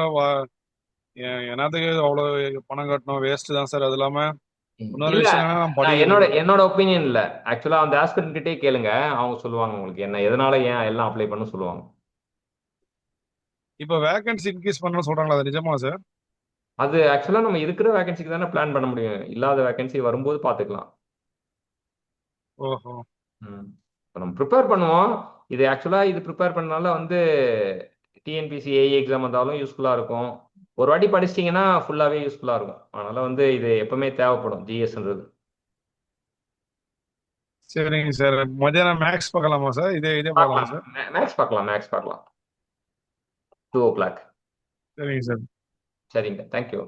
என்னத்துக்கு அவ்வளோ பணம் கட்டணும், வேஸ்ட் தான் சார். அது இல்லாம இன்னொரு இல்ல, விஷயம் என்னன்னா, நம்ம நான் படிக்கணும். என்னோட என்னோட ஒப்பீனியன் இல்ல, ஆக்சுவலா அந்த ஆஸ்பிரண்ட் கிட்டே கேளுங்க, அவங்க சொல்லுவாங்க உங்களுக்கு என்ன எதனால ஏன் எல்லாம் அப்ளை பண்ண சொல்லுவாங்க. இப்போ வேகன்சி இன்க்ரீஸ் பண்ணணும்னு சொல்றாங்களா, அது நிஜமா சார்? அது ஆக்சுவலா நம்ம இருக்கிற வேகன்சிக்கு தானே பிளான் பண்ண முடியும், இல்லாத வேகன்சி வரும்போது பாத்துக்கலாம். ஓஹோ. ம். இப்ப நம்ம ப்ரிப்பேர் பண்ணுவோம். இது ஆக்சுவலா இது ப்ரிப்பேர் பண்ணனால வந்து டிஎன்பிசி ஏஇ எக்ஸாம் வந்தாலும் யூஸ்ஃபுல்லா இருக்கும். ஒரு வாட்டி படிச்சிட்டிங்கன்னா ஃபுல்லாவே யூஸ்ஃபுல்லா இருக்கும். அதனால வந்து இது எப்பவுமே தேவைப்படும் ஜிஎஸ்ன்றது. சரிங்க சார், மத்தியானம் மேக்ஸ் பார்க்கலாமா சார்? இதே இதே பார்க்கலாமா பார்க்கலாம், சார்? மேக்ஸ் பார்க்கலாம், மேக்ஸ் பார்க்கலாம். 2 o'clock. சரிங்க சார். சரிங்க, தேங்க்யூ.